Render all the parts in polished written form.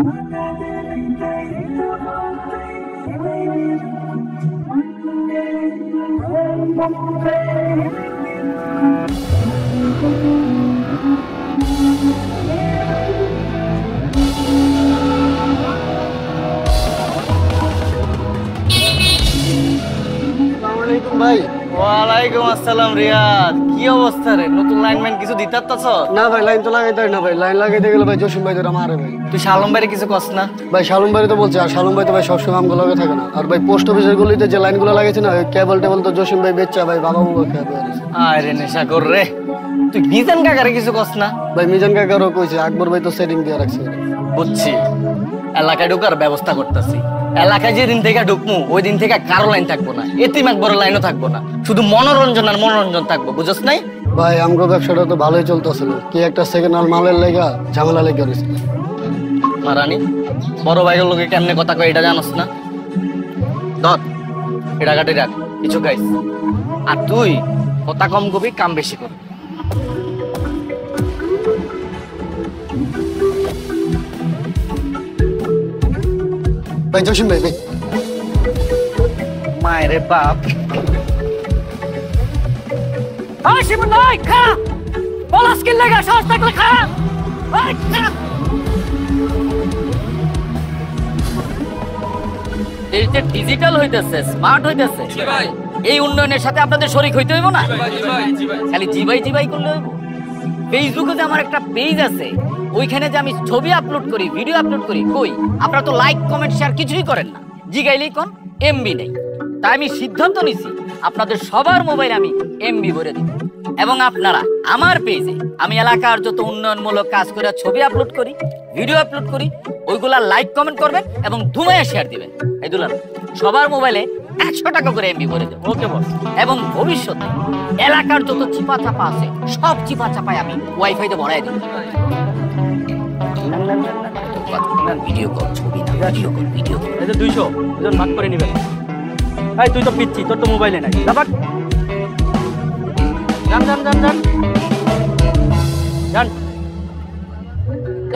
ভাই ওয়ালাইকুম আসসালাম রিয়াদ, কি অবস্থা রে? নতুন লাইনম্যান কিছু দিতারতাছ? না ভাই, লাইন তো লাগাইতে হয় না ভাই, লাইন লাগাইতে গেলে ভাই জসিম ভাই তোরা মারে ভাই। তুই শালম ভাইরে কিছু কস না? ভাই শালম ভাই তো বলছে, আর শালম ভাই তো ভাই সবসময় আমগুলো লগে থাকে না। আর ভাই পোস্ট অফিসের গলিতে যে লাইনগুলো লাগাইছে না, কেবল টেবল তো জসিম ভাই বেচা ভাই, বাবা বাবা খেয়ে। আরে নেশা কর রে, তুই মিজান কাকারে কিছু কস না? ভাই মিজান কাকারও কইছে, আকবর ভাই তো সেটিং দিয়ে রাখছে। বুঝছি, এলাকায় ঢুকার ব্যবস্থা করতেছি। এলাকায় যেদিন থেকে ঢুকমু ওই দিন থেকে কারো লাইন থাকবো না, এতিম একবড় লাইনও থাকবো না, শুধু মনোরঞ্জন আর মনোরঞ্জন থাকবো, বুঝছ নাই? ভাই আমগো ব্যবসাটা তো ভালোই চলতেছিল, কি একটা সেকেন্ড হ্যান্ড মালের লেগা ঝামেলা লেগে রয়েছে। মারানি বড় ভাইয়ের লোকে কেমনে কথা কয় এটা জানোস না? ধর এটা কাটে রাখ, কিছু খাইস। আর তুই কথা কম কবি, কাম বেশি করবি। ভাই জসিম ভাই ভাই মায়ের বাপ। শিবন ভাই খারাপ পলাশ কিল লাগা সাহস থাকলে খারাপ। এই যে ডিজিটাল হইতেছে, স্মার্ট হইতেছে, এই উন্নয়নের সাথে আপনাদের শরীক হইতে হইব না? খালি জিবাই জিবাই করলে হইব? ফেসবুকে যে আমার একটা পেজ আছে, ওইখানে যে আমি ছবি আপলোড করি, ভিডিও আপলোড করি, কই আপনারা তো লাইক কমেন্ট শেয়ার কিছুই করেন না। জিগাইলেই কোন এমবি নেই। তাই আমি সিদ্ধান্ত নিছি আপনাদের সবার মোবাইলে আমি এমবি ভরে দিব। এবং আপনারা আমার পেজে আমি এলাকার যত উন্নয়নমূলক কাজ করে ছবি আপলোড করি, ভিডিও আপলোড করি, ওইগুলা লাইক কমেন্ট করবেন এবং ধুমাইয়া শেয়ার দিবেন। এই দুলার সবার মোবাইলে 100 টাকা করে এমবি ভরে দেব। ওকে বস। এবং ভবিষ্যতে এলাকার যত চিপা চাপা আছে সব চিপা চাপায় আমি ওয়াইফাইতে ভরাই দেব। ভিডিও কল, ছবি না, ভিডিও কল, ভিডিও কল। এই যে 200 দুজন ভাগ করে নেবেন। এই তুই তো পিচ্ছি, তোর তো মোবাইলে নাই। যাবাক যান যান যান যান যান।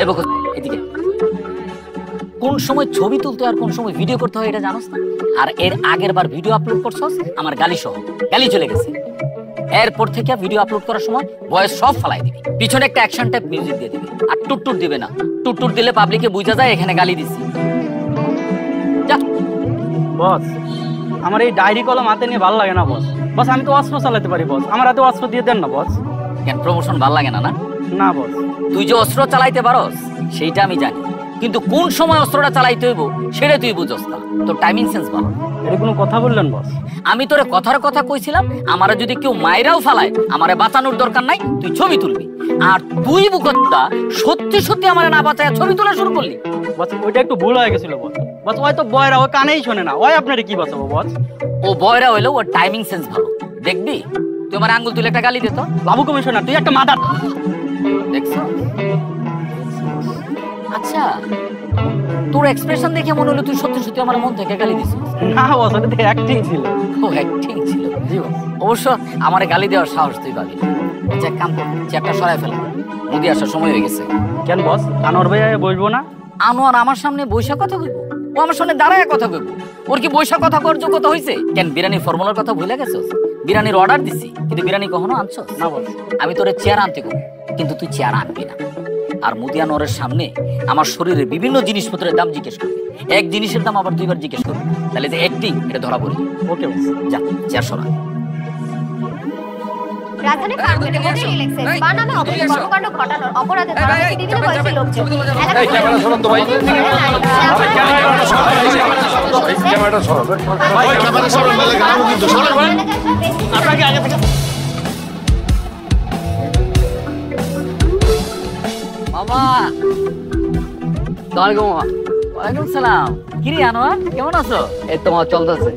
এই বকো এদিকে। কোন সময় ছবি তুলতে আর কোন সময় ভিডিও করতে হয় এটা জানোস না? আর এর আগের বার ভিডিও আপলোড করছস আমার গালি সহ, গালি চলে গেছে। এরপর থেকে ভিডিও আপলোড করার সময় ভয়েস সব ফালাই দিবি, পিছনে একটা অ্যাকশন টাইপ মিউজিক দিয়ে দিবি, আর টুটটুট দিবে না। টুটটুট দিলে পাবলিকে বুঝা যায় এখানে গালি দিছি। যা বস, আমার এই ডায়েরি কলম হাতে নিয়ে ভালো লাগে না বস। বস আমি তো অস্ত্র চালাতে পারি বস, আমার হাতে অস্ত্র দিয়ে দেন না বস। কেন প্রমোশন ভাল লাগে না? না না বস। তুই যে অস্ত্র চালাইতে পারস সেইটা আমি জানি, কিন্তু কোন সময় অস্ত্রটা চালাইতে হইব সেটা তুই বুঝস না। তোর টাইমিং সেন্স ভালো। এটা কোনো কথা বললেন বস? আমি তোরে কথার কথা কইছিলাম, আমারে যদি কেউ মাইরাও ফালায় আমারে বাঁচানোর দরকার নাই, তুই ছবি তুলবি। আর তুই বুকত্তা সত্যি সত্যি আমারে না বাঁচায় ছবি তোলা শুরু করলি। বস ওইটা একটু ভুল হয়ে গেছিল বস। বস ওই তো বয়রা, ওই কানেই শোনে না, ওই আপনারে কি বাঁচাবো বস? ও বয়রা হইলো, ওর টাইমিং সেন্স ভালো। দেখবি তুই আমার আঙ্গুল তুলে একটা গালি দিত। বাবু কমিশনার তুই একটা মাদার। দেখছ? আচ্ছা তোর এক্সপ্রেশন দেখে মনে হলো তুই সত্যি সত্যি আমার মন থেকে গালি দিছিস। না বস, ওটা তো অ্যাক্টিং ছিল। ও অ্যাক্টিং ছিল? জি বস। অবশ্য আমারে গালি দেওয়ার সাহস তুই পাবি। আচ্ছা এক কাম কর, চেয়ারটা সরাই ফেল, নদী আসার সময় হয়ে গেছে। কেন বস, আনোয়ার ভাই বসবো না? আনোয়ার আমার সামনে বৈশা কথা কইব? ও আমার সামনে দাঁড়ায় কথা কইব? ওর কি বৈশা কথা কর যোগ্যতা হইছে? কেন বিরিয়ানির ফর্মুলার কথা ভুলে গেছস? বিরিয়ানির অর্ডার দিছি কিন্তু বিরিয়ানি কখনো আনছস না বস। আমি তোরে চেয়ার আনতে কব, কিন্তু তুই চেয়ার আনবি না। আর মুদি আনোয়ারের সামনে আমার শরীরে বিভিন্ন জিনিসপত্রের দাম জিজ্ঞেস করবি, এক জিনিসের দাম আবার দুইবার জিজ্ঞেস করবি, তাহলে যে অ্যাক্টিং এটা ধরা পড়ে। ওকে বস। যা চেয়ার সরা। রাজধানী ফার্মগেটে হোটেল ইলেক্সেস বানামে অবৈধ কর্মকাণ্ড ঘটানোর অপরাধে ধরা হয়েছে বিভিন্ন বয়সী লোকজন। এই ক্যামেরা সরান তো ভাই। ক্যামেরাটা সরান ভাই, ক্যামেরা সরান বলে গামু কিন্তু সরান ভাই। আপনাকে আগে থেকে মামা। আসসালামু আলাইকুম মামা। ওয়ালাইকুম সালাম। কিরে আনোয়ার, কেমন আছো? এই তো মামা চলতেছে।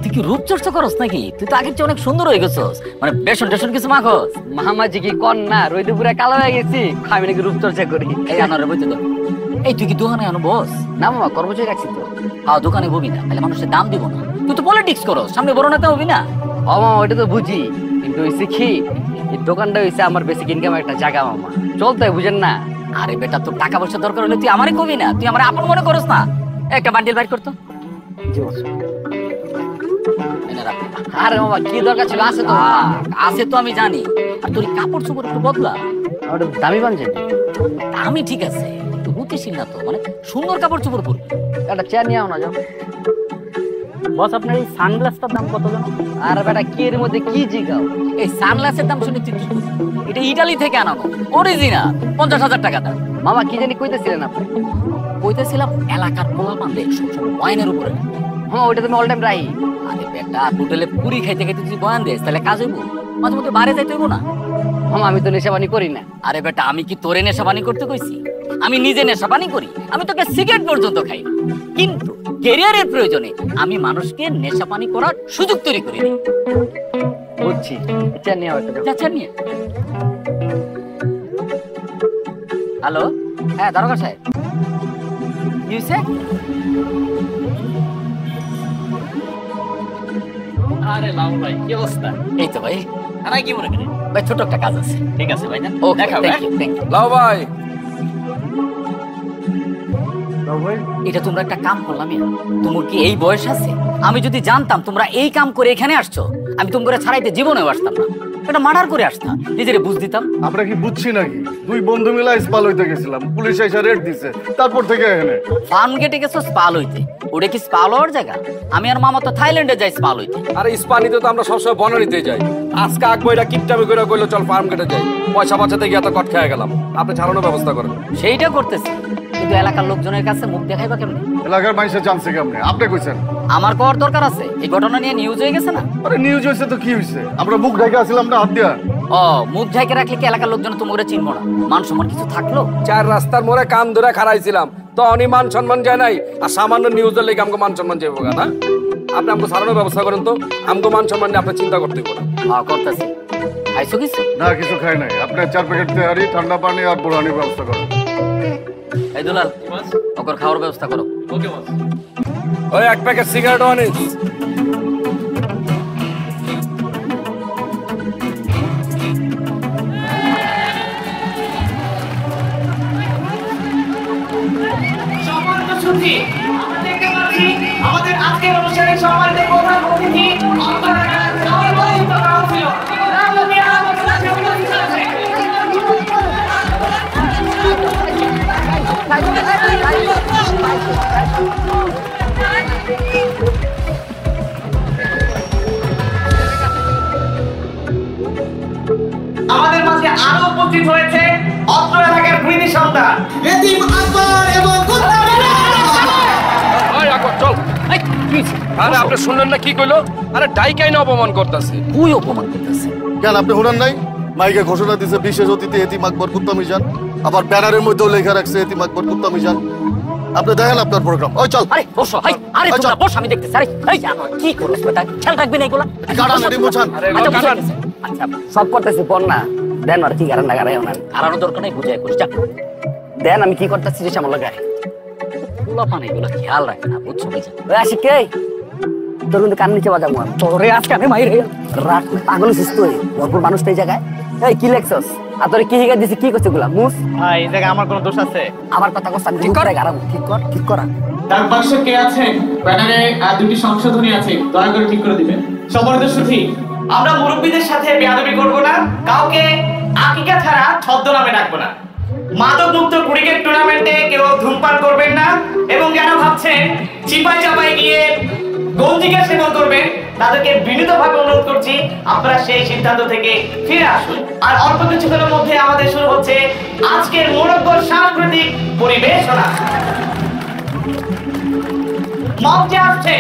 তুই কি রূপচর্চা করস নাকি? তুই তো আগের চেয়ে অনেক সুন্দর হয়ে গেছস, মানে বেসন টেসন কিছু মাখস? মামাজি কি কর না, রইতে পুরা কালো হয়ে গেছি, আমি নাকি রূপচর্চা করি। এই আনোয়ারে বইতে তো। এই তুই কি দোকানে আনো বস? না মামা, কর্মচারী রাখছি তো। হ্যাঁ দোকানে ববি না, তাহলে মানুষের দাম দিব না। তুই তো পলিটিক্স করস, সামনে বড় নেতা হবি না? ও মামা ওইটা তো বুঝি, কিন্তু হয়েছে কি এই দোকানটা হয়েছে আমার বেসিক ইনকাম একটা জায়গা মামা, চলতে হয় বুঝেন না। আরে বেটা, তোর টাকা পয়সা দরকার হলে তুই আমারে কবি না, তুই আমার আপন মনে করস না। একটা বান্ডিল বাইর করতো। আরে বাবা, কি দরকার ছিল? আছে তো, আছে তো, আমি জানি। আর তোর কাপড় চোপড় একটু বদলা, দামি পাঞ্জাবি। আমি ঠিক আছে, তুই বুঝতেছিস না তো, মানে সুন্দর কাপড় চোপড় পরবি। একটা চেয়ার নিয়ে আও না, যাও। বস আপনার এই সানগ্লাসটার দাম কত জানো? আর বেটা কি এর মধ্যে কি জিগাও? এই সানগ্লাসের দাম শুনে তুই কি করবি? এটা ইটালি থেকে আনানো, অরিজিনাল, 50,000 টাকা দাম। মামা কি জানি কইতেছিলেন আপনি? কইতেছিলাম এলাকার পোলা পান্ডে সবসময় বয়ানের উপরে। হ্যাঁ, ওইটা তুমি অল টাইম রাই। আরে বেটা, হোটেলে পুরি খাইতে খাইতে তুই বয়ান দিস, তাহলে কাজ হইব? মাঝে মধ্যে বাইরে যাইতে হইব না? মামা আমি তো নেশাবানি করি না। আরে বেটা, আমি কি তোরে নেশাবানি করতে কইছি? আমি নিজে নেশাবানি করি, আমি তোকে সিগারেট পর্যন্ত খাই না। কিন্তু ক্যারিয়ারের প্রয়োজনে আমি মানুষকে নেশাপানি করার সুযোগ তৈরি করি। বুঝছি, চেয়ার নিয়ে আও একটা, যাও। যাচ্ছেন নিয়ে। হ্যালো, হ্যাঁ দারোগা সাহেব, কি হয়েছে? আরে লাউ ভাই, কি অবস্থা? এই তো ভাই, আমি কি মনে করি ভাই, ছোট একটা কাজ আছে। ঠিক আছে ভাই, ওকে, দেখা হবে। Thank you, thank you. লাও ভাই, এটা তোমরা একটা কাম করলাম, তোমার কি এই বয়স আছে? আমি যদি জানতাম তোমরা এই কাম করে এখানে আসছো, আমি তোমরা ছাড়াইতে জীবনেও আসতাম না। এটা মার্ডার করে আসতাম, নিজেরে বুঝ দিতাম। আমরা কি বুঝছি নাকি? দুই বন্ধু মিলে স্পাল হইতে গেছিলাম, পুলিশ এসে রেড দিছে, তারপর থেকে এখানে ফার্ম গেটে গেছো স্পাল হইতে। ওটা কি স্পাল হওয়ার জায়গা? আমি আর মামা তো থাইল্যান্ডে যাই স্পাল হইতে। আরে ইস্পানিতে তো আমরা সবসময় বনানীতে যাই। আজকে আকবো এটা কিপটামি করে কইলো চল ফার্ম কেটে যাই, পয়সা বাঁচাতে গিয়ে এত কট খেয়ে গেলাম। আপনি ছাড়ানোর ব্যবস্থা করেন। সেইটা করতেছি, কিন্তু এলাকার লোকজনের কাছে মুখ দেখাইবা কেমনে? এলাকার মানুষের জানছে কেমনে? আপনি কইছেন আমার কর দরকার আছে। এই ঘটনা নিয়ে নিউজ হয়ে গেছে না? আরে নিউজ হয়েছে তো কি হয়েছে? আমরা মুখ ঢেকে আসছিলাম না হাত দিয়া। ও, মুখ ঢেকে রাখলে কি এলাকার লোকজন তোমরা চিনবো না? মান সম্মান কিছু থাকলো? চার রাস্তার মোড়ে কান ধরে খাড়াইছিলাম, তো অনি মান সম্মান যায় নাই। আর সামান্য নিউজের লেগে আমাকে মান সম্মান যাবো না। আপনি আমাকে ছাড়ানোর ব্যবস্থা করেন তো, আমাকে মান সম্মান নিয়ে আপনার চিন্তা করতে হবে না। হ্যাঁ, করতেছি। খাইছো কিছু? না, কিছু খাই নাই। আপনি 4 প্যাকেট তেহারি, ঠান্ডা পানি আর বোরহানির ব্যবস্থা করেন। এই দুলাল, ওকর খাওয়ার ব্যবস্থা করো। ওকে বস। ওই 1 প্যাকেট সিগারেটও আনিস। সম্মানিত সুধী, আমরা দেখতে পাচ্ছি আমাদের আজকের অনুষ্ঠানের সম্মানিত প্রধান অতিথি নবনির্বাচিত কাউন্সিলর রামমিয়া মোস্তফা উপস্থিত আছেন। আমাদের মাঝে আরো উপস্থিত হয়েছে অত্র এলাকার কৃতি সন্তান এতিম আকবর এবং ওই আকবর চল। এই, কি হইছে? আরে আপনি শুনলেন না কি কইলো? আরে ডাইকাই না অপমান করতেছে। তুই অপমান করতেছে। কেন আপনি শুনেন নাই? মাইকে ঘোষণা দিছে বিশেষ অতিথি এতিম আকবর কুত্তা মিজান, আবার ব্যানারের মধ্যেও লেখা রাখছে এতিম আকবর কুত্তা মিজান। আপনি দেখেন আপনার প্রোগ্রাম। ওই চল। আরে বসো, হাই, আরে আচ্ছা। তোমরা বস, আমি দেখতেছি। আরে এই যা, কি করছ বেটা? খেয়াল রাখবি না এগুলা? কাটান এটি মুছান। আচ্ছা, বুঝে গেছে। আচ্ছা, সব করতেছি পর না দেন, আর কি গারান না গারাই না হারানোর দরকার নেই, বুঝাই করিস। যা, দেন। আমি কি করতেছি যে সামলা গায়ে পোলা পানি এগুলা খেয়াল রাখে না, বুঝছো? বুঝা ওই আসি কে তোর কিন্তু কান নিচে বাজাবো আমি। তোরে আজকে আমি মাইরে রাত পাগল সুস্থ হয়ে ভরপুর মানুষ তো এই জায়গায়। এই কি লেখছস? আর তোরে কি হিগা দিছি? কি করছে গুলা মুস? ভাই, এই জায়গায় আমার কোনো দোষ আছে? আমার কথা কষ্ট আমি ঠিক করে গারাবো। ঠিক কর, ঠিক করা। তার পাশে কে আছেন? ব্যানারে দুটি সংশোধনী আছে, দয়া করে ঠিক করে দিবেন। সম্মানিত সুধী, আমরা মুরব্বীদের সাথে বেয়াদবি করব না, কাউকে আকিকা ছাড়া ছদ্মনামে ডাকবো না। মাদক মুক্ত ক্রিকেট টুর্নামেন্টে কেউ ধূমপান করবেন না, এবং যারা ভাবছেন চিপাই চাপাই গিয়ে গঞ্জিকা সেবন করবেন, তাদেরকে বিনীতভাবে অনুরোধ করছি আপনারা সেই সিদ্ধান্ত থেকে ফিরে আসুন। আর অল্প কিছুক্ষণের মধ্যে আমাদের শুরু হচ্ছে আজকের মোরব্বর সাংস্কৃতিক পরিবেশনা। মঞ্চে আসছে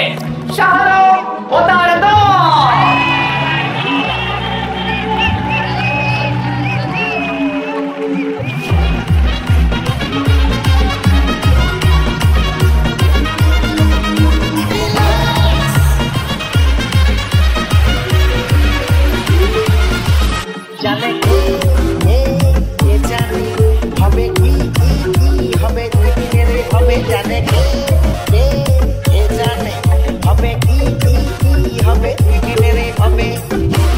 শাহরুখ ও তার দল। জানে জানে হবে কি হবে দুদিনের হবে জানে জানে হবে কি হবে দুদিনের হবে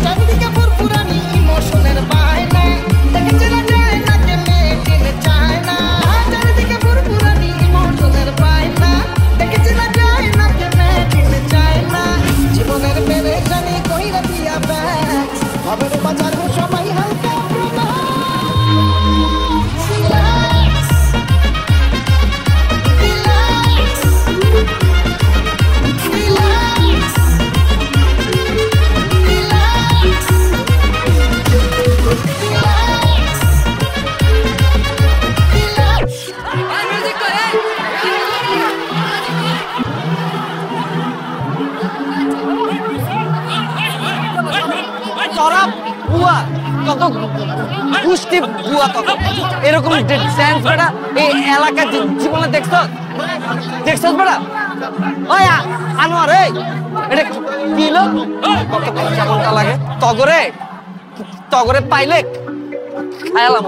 চারিদিকে পুরপুরানি ইমোশনের বায়না দেখে চেনা যায় না কে মেয়ে চিনে চায় না তোরা বুয়া কত পুষ্টি বুয়া কত এরকম সেন্স বেটা এই এলাকা জীবনে দেখছস বেটা ওই আনোয়ার এই এটা কি লোক কত কেমনটা লাগে তগরে পাইলে খায়ালাম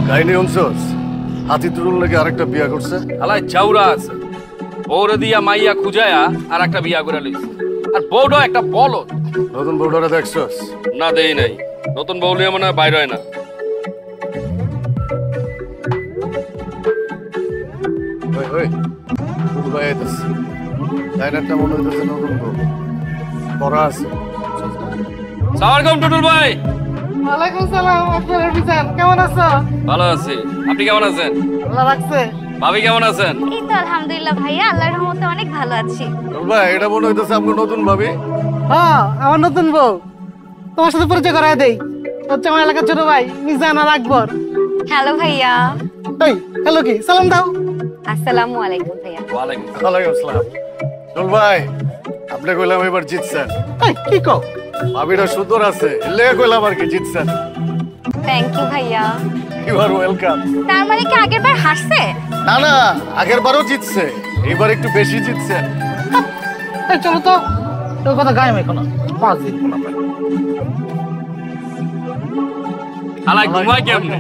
কাহিনী অংশস হাতি দুটোর লেগে আরেকটা বিয়া করছে আলাই চাউরা আছে বউরে দিয়া মাইয়া খুঁজায়া আর একটা বিয়া করে লইছে আর বউটা একটা বলদ নতুন বউডারে দেখছস না দেই নাই নতুন বউ লিয়ে মনে হয় বাইরে হয় না ওই ওই দুটো ভাই আইতাছে ডাইনারটা মনে হইতেছে নতুন বউ পড়া আছে সালামালাইকুম টুটুল ভাই ওয়ালাইকুম সালাম আপনার বিজান কেমন আছো ভালো আছি আপনি কেমন আছেন ভালো লাগছে ভাবি কেমন আছেন এই তো আলহামদুলিল্লাহ ভাইয়া আল্লাহর রহমতে অনেক ভালো আছি ভাই এটা মনে হইতেছে আপনার নতুন ভাবি হ্যাঁ আমার নতুন বউ তোমার সাথে পরিচয় করায় দেই হচ্ছে আমার এলাকার ছোট ভাই মিজান আর আকবর হ্যালো ভাইয়া এই হ্যালো কি সালাম দাও আসসালামু আলাইকুম ভাইয়া ওয়ালাইকুম ওয়ালাইকুম আসসালাম চল ভাই আপনি কইলাম এবার জিতছেন এই কি কও ভাবিটা সুন্দর আছে লেগে কইলাম আর কি জিতছেন থ্যাংক ইউ ভাইয়া ইউ আর ওয়েলকাম তার মানে কি আগেরবার হাসছে না না আগের বারও জিতছে এবার একটু বেশি জিতছে এই চলো তো তোর কথা গায়ে মেখো না 5 দিন না পাই আলাই ঘুমাই কেমনে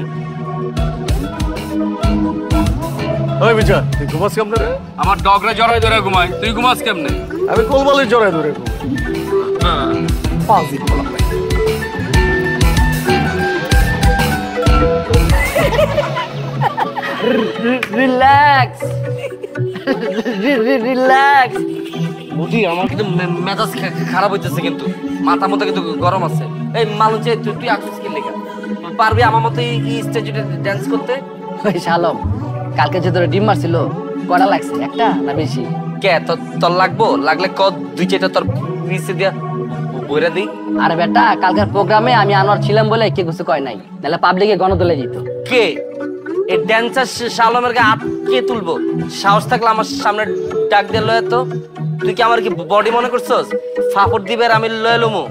ওই বিজয় তুই ঘুমাস কেমনে রে আমার ডগরে জড়াই ধরে ঘুমাই তুই ঘুমাস কেমনে আমি কোলবালি জড়াই ধরে ঘুমাই 5 দিন না পাই রিল্যাক্স রিল্যাক্স বুঝি আমার কিন্তু মেজাজ খারাপ হইতেছে কিন্তু মাথা মতো কিন্তু গরম আছে এই মালুচে তুই আসছিস কি লেখা পারবি আমার মতো এই স্টেজে ড্যান্স করতে ওই শালম কালকে যে তোর ডিম মারছিল কটা লাগছে একটা না বেশি কে তোর লাগবো লাগলে দুই চারটা তোর পিছে দিয়া বইরা দিই আরে বেটা কালকের প্রোগ্রামে আমি আনোয়ার ছিলাম বলে কে কিছু কয় নাই নাহলে পাবলিকে গণদলে যেত কে এই ড্যান্সার শালমের গায়ে কে তুলবো সাহস থাকলে আমার সামনে ডাক দিয়ে লয় তো তুই কি আমার কি বডি মনে করছস ফাফড় দিবে আর আমি লয়ে লমু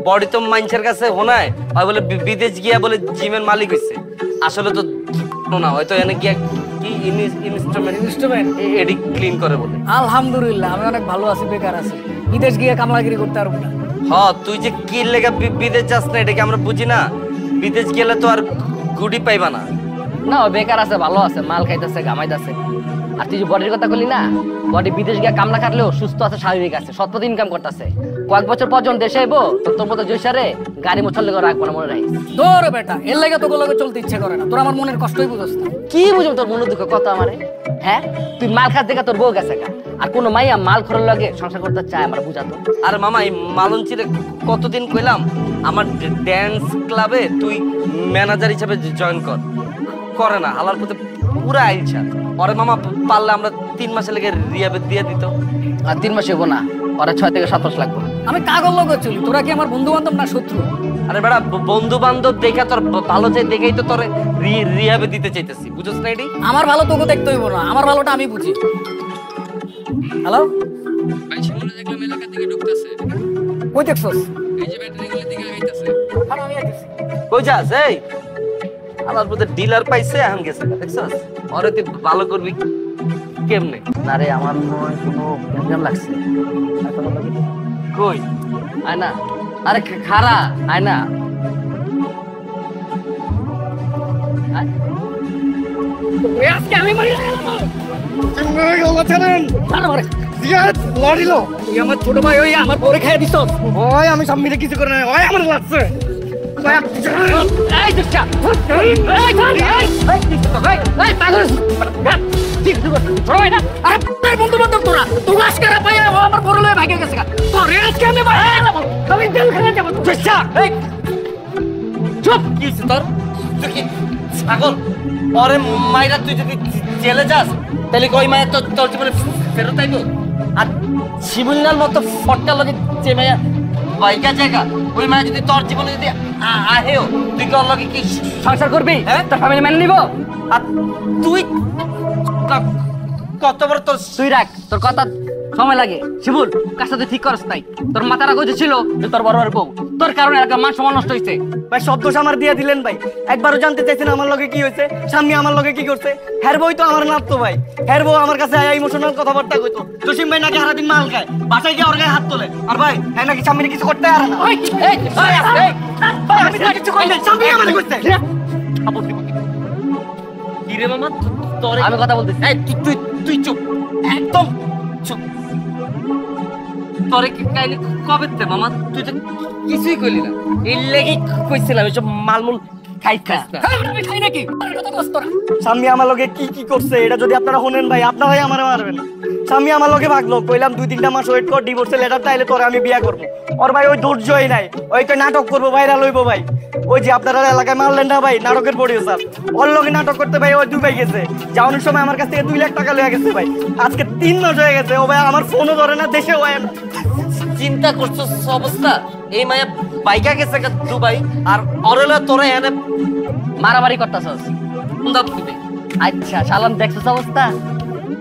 বডি তো মানুষের কাছে হোনায় হয় বলে বিদেশ গিয়া বলে জিমের মালিক হইছে আসলে তো না হয়তো এনে গিয়া কি ইনস্ট্রুমেন্ট এডি ক্লিন করে বলে আলহামদুলিল্লাহ আমি অনেক ভালো আছি বেকার আছি বিদেশ গিয়ে কামলাগিরি করতে পারবো না তুই যে কি লেগা বিদেশ যাস না এটাকে আমরা বুঝি না বিদেশ গেলে তো আর গুডি পাইবা না না ও বেকার আছে ভালো আছে মাল খাইতেছে গামাইতেছে আর তুই যে বডির কথা বললি না বডি বিদেশ গিয়ে কামলা খাটলেও সুস্থ আছে স্বাভাবিক আছে সৎপথে ইনকাম করতেছে কয়েক বছর পর যখন দেশে আইবো তোর মতো জৈসারে গাড়ি মোছার লেগে রাখবো না মনে রাখিস দৌড় বেটা এর লাগে তো গোলকে চলতে ইচ্ছে করে না তোর আমার মনের কষ্টই বুঝছ না কি বুঝুম তোর মনে দুঃখ কথা আমারে হ্যাঁ তুই মাল খাস দেখা তোর বউ গেছে কা আর কোনো মাইয়া মাল খোরার লগে সংসার করতে চায় আমার বুঝাতো আর মামা এই মালঞ্চিরে কতদিন কইলাম আমার ড্যান্স ক্লাবে তুই ম্যানেজার হিসেবে জয়েন করে না হালার পথে পুরা আইলছা ওরে মামা পারলে আমরা 3 মাসে লেগে রিয়াবে দিয়ে দিত আর 3 মাস হইব না ওরা 6 থেকে 7 মাস লাগবে আমি কাগজ লগে চলি তোরা কি আমার বন্ধু বান্ধব না শত্রু আরে বেটা বন্ধু বান্ধব দেখা তোর ভালো চাই দেখেই তো তোর রিয়াবে দিতে চাইতেছি বুঝছ না এডি আমার ভালো তোকে দেখতে হইব না আমার ভালোটা আমি বুঝি হ্যালো ভাই শিমুলে দেখলাম এলাকা থেকে ঢুকতেছে। কই দেখছস? এই যে ব্যাটারি গুলোর দিকে আগাইতেছে। কই যাস এই আমার মধ্যে ডিলার পাইছে এখন গেছে দেখছস ওরে তুই ভালো করবি কেমনে? না রে আমার মনে হয় কোনো গ্যাঞ্জাম লাগছে। কই আয় না, আরে খারা আয় না। আজকে আমি মারি আমার ছোট ভাই ওই আমার পরে খাই দিস ওই আমি সামনে কিছু করে না ওই আমার লাগছে বন্ধু বান্ধব তোরা তুই আজকে পাই আমার বড় লয়ে ভাগে গেছে তোরে আজকে আমি আমি জেলখানা যাবো চুপ কি হইছে তোর? তুই কি ছাগল? ওরে মাইরা তুই যদি জেলে যাস তাহলে কই মায়ের তোর জীবনে ফেরত আইবো? আর শিমুলনার মতো ফটকা লগে যে মায়া বাইকা জায়গা ওই মায়া যদি তোর জীবনে যদি আহেও তুই কি ওর লগে কি সংসার করবি হ্যাঁ? তোর ফ্যামিলি মেনে নিব? আর তুই কত বড় তোর তুই রাখ তোর কথা সময় লাগে শিবুল কাজটা তুই ঠিক করস নাই তোর মাথার আগে ছিল যে তোর বড় বড় বউ তোর কারণে এলাকার মান সম্মান নষ্ট হয়েছে ভাই সব দোষ আমার দিয়ে দিলেন ভাই। একবারও জানতে চাইছেন আমার লগে কি হয়েছে, স্বামী আমার লগে কি করছে। হ্যার বই তো আমার নাপতো ভাই, হ্যার বউ আমার কাছে ইমোশনাল কথাবার্তা কইতো। জসিম ভাই নাকি সারাদিন মাল খায়, বাসায় গিয়ে ওর গায়ে হাত তোলে। আর ভাই হ্যাঁ নাকি স্বামীর কিছু করতে আর না। আমি কিছু করি নাই, স্বামী আমার করতে। কি রে মামা তোর আমি কথা বলতেছি এই তুই তুই চুপ একদম চুপ। তোরে কাইনি কবে তে মামা তুই তো কিছুই কইলি না এই লেগে কইছিলাম এসব মালমুল খাইতাস না। আমি খাই নাকি স্বামী আমার লগে কি কি করছে এটা যদি আপনারা শুনেন ভাই আপনারাই আমার মারবেন। স্বামী আমার লগে ভাগলো, কইলাম 2-3টা মাস ওয়েট কর, ডিভোর্সের লেটার তাইলে তোরে আমি বিয়া করবো। ওর ভাই ওই ধৈর্যই নাই, ওই তো নাটক করবো ভাইরাল হইবো ভাই। ওই যে আপনারা এলাকায় মারলেন না ভাই নাটকের প্রডিউসার, ওর লগে নাটক করতে ভাই ওই দুবাই গেছে। যাওয়ানোর সময় আমার কাছ থেকে 2 লাখ টাকা লয়ে গেছে ভাই। আজকে 3 মাস হয়ে গেছে ও ভাই আমার ফোনও ধরে না, দেশে হয় না। চিন্তা করছো অবস্থা এই মায়া বাইকা গেছে দুবাই আর অরেলা তোরে এনে মারামারি করতেছস আচ্ছা শালাম দেখছস অবস্থা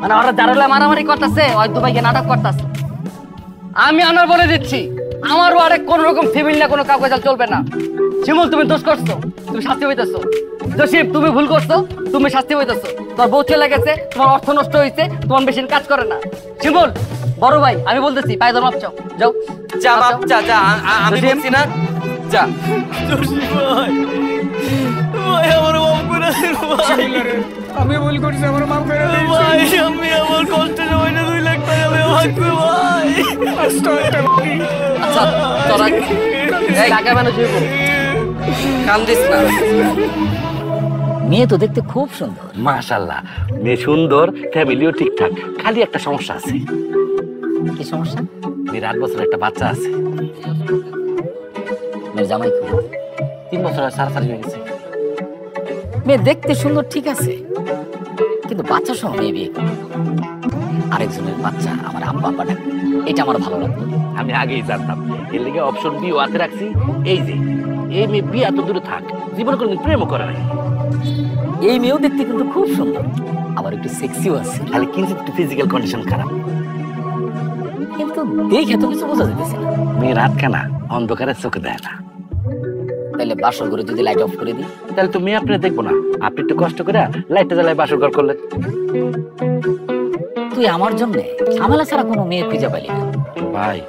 মানে ওরা যারা মারামারি করতেছে ওই দুবাইকে নাটক করতেছে। আমি আনার বলে দিচ্ছি আমারও আরেক কোন রকম ফ্যামিলি না কোনো কাগজ চলবে না। শিমুল তুমি দোষ করছো, তুমি শাস্তি হইতেছো। জসিম তুমি ভুল করছো, তুমি শাস্তি হইতেছো। তোর বউ চলে গেছে, তোমার অর্থ নষ্ট হয়েছে, তোমার মেশিন কাজ করে না। শিমুল বড় ভাই আমি বলতেছি পায়ে ধর মাপ চাও, যাও যা বাপ যা যা আমি বলছি না যা। আমি ভুল করছি, আমার মাফ করে দিন ভাই। আমি আমার কষ্টের সময়টা 2 লাখ টাকা লয়ে ভাগবো ভাই। আচ্ছা তোরা এই টাকা মানে জুইবো কান্দিস না। মেয়ে তো দেখতে খুব সুন্দর। মাশাআল্লাহ মেয়ে সুন্দর, ফ্যামিলিও ঠিকঠাক, খালি একটা সমস্যা আছে। কি সমস্যা? মেয়ের 8 বছরের একটা বাচ্চা আছে। মেয়ের জামাই কি? 3 বছর সারাসারি হয়ে গেছে। মেয়ে দেখতে সুন্দর ঠিক আছে, কিন্তু বাচ্চা সহ মেয়ে বিয়ে করে। আরেকজনের বাচ্চা আমার আব্বা আব্বা ডাকে, এটা আমার ভালো লাগতো। আমি আগেই জানতাম, এর লেগে অপশন বি হাতে রাখছি। এই যে এই মেয়ে বিয়ে এত দূরে থাক, জীবনে কোনোদিন প্রেমও করে নাই। এই মেয়েও দেখতে কিন্তু খুব সুন্দর, আবার একটু সেক্সিও আছে, খালি কিন্তু একটু ফিজিক্যাল কন্ডিশন খারাপ। কিন্তু দেখে তো কিছু বোঝা যেতেছে না। মেয়ের রাত খানা অন্ধকারে চোখে দেয় না। তাহলে বাসর ঘরে যদি লাইট অফ করে দিই তাহলে তো মেয়ে আপনি দেখবো না, আপনি একটু কষ্ট করে লাইটটা জ্বালায় বাসর ঘর করলেন। তুই আমার জন্য ঝামেলা ছাড়া কোনো মেয়ে খুঁজে পাইলি না ভাই।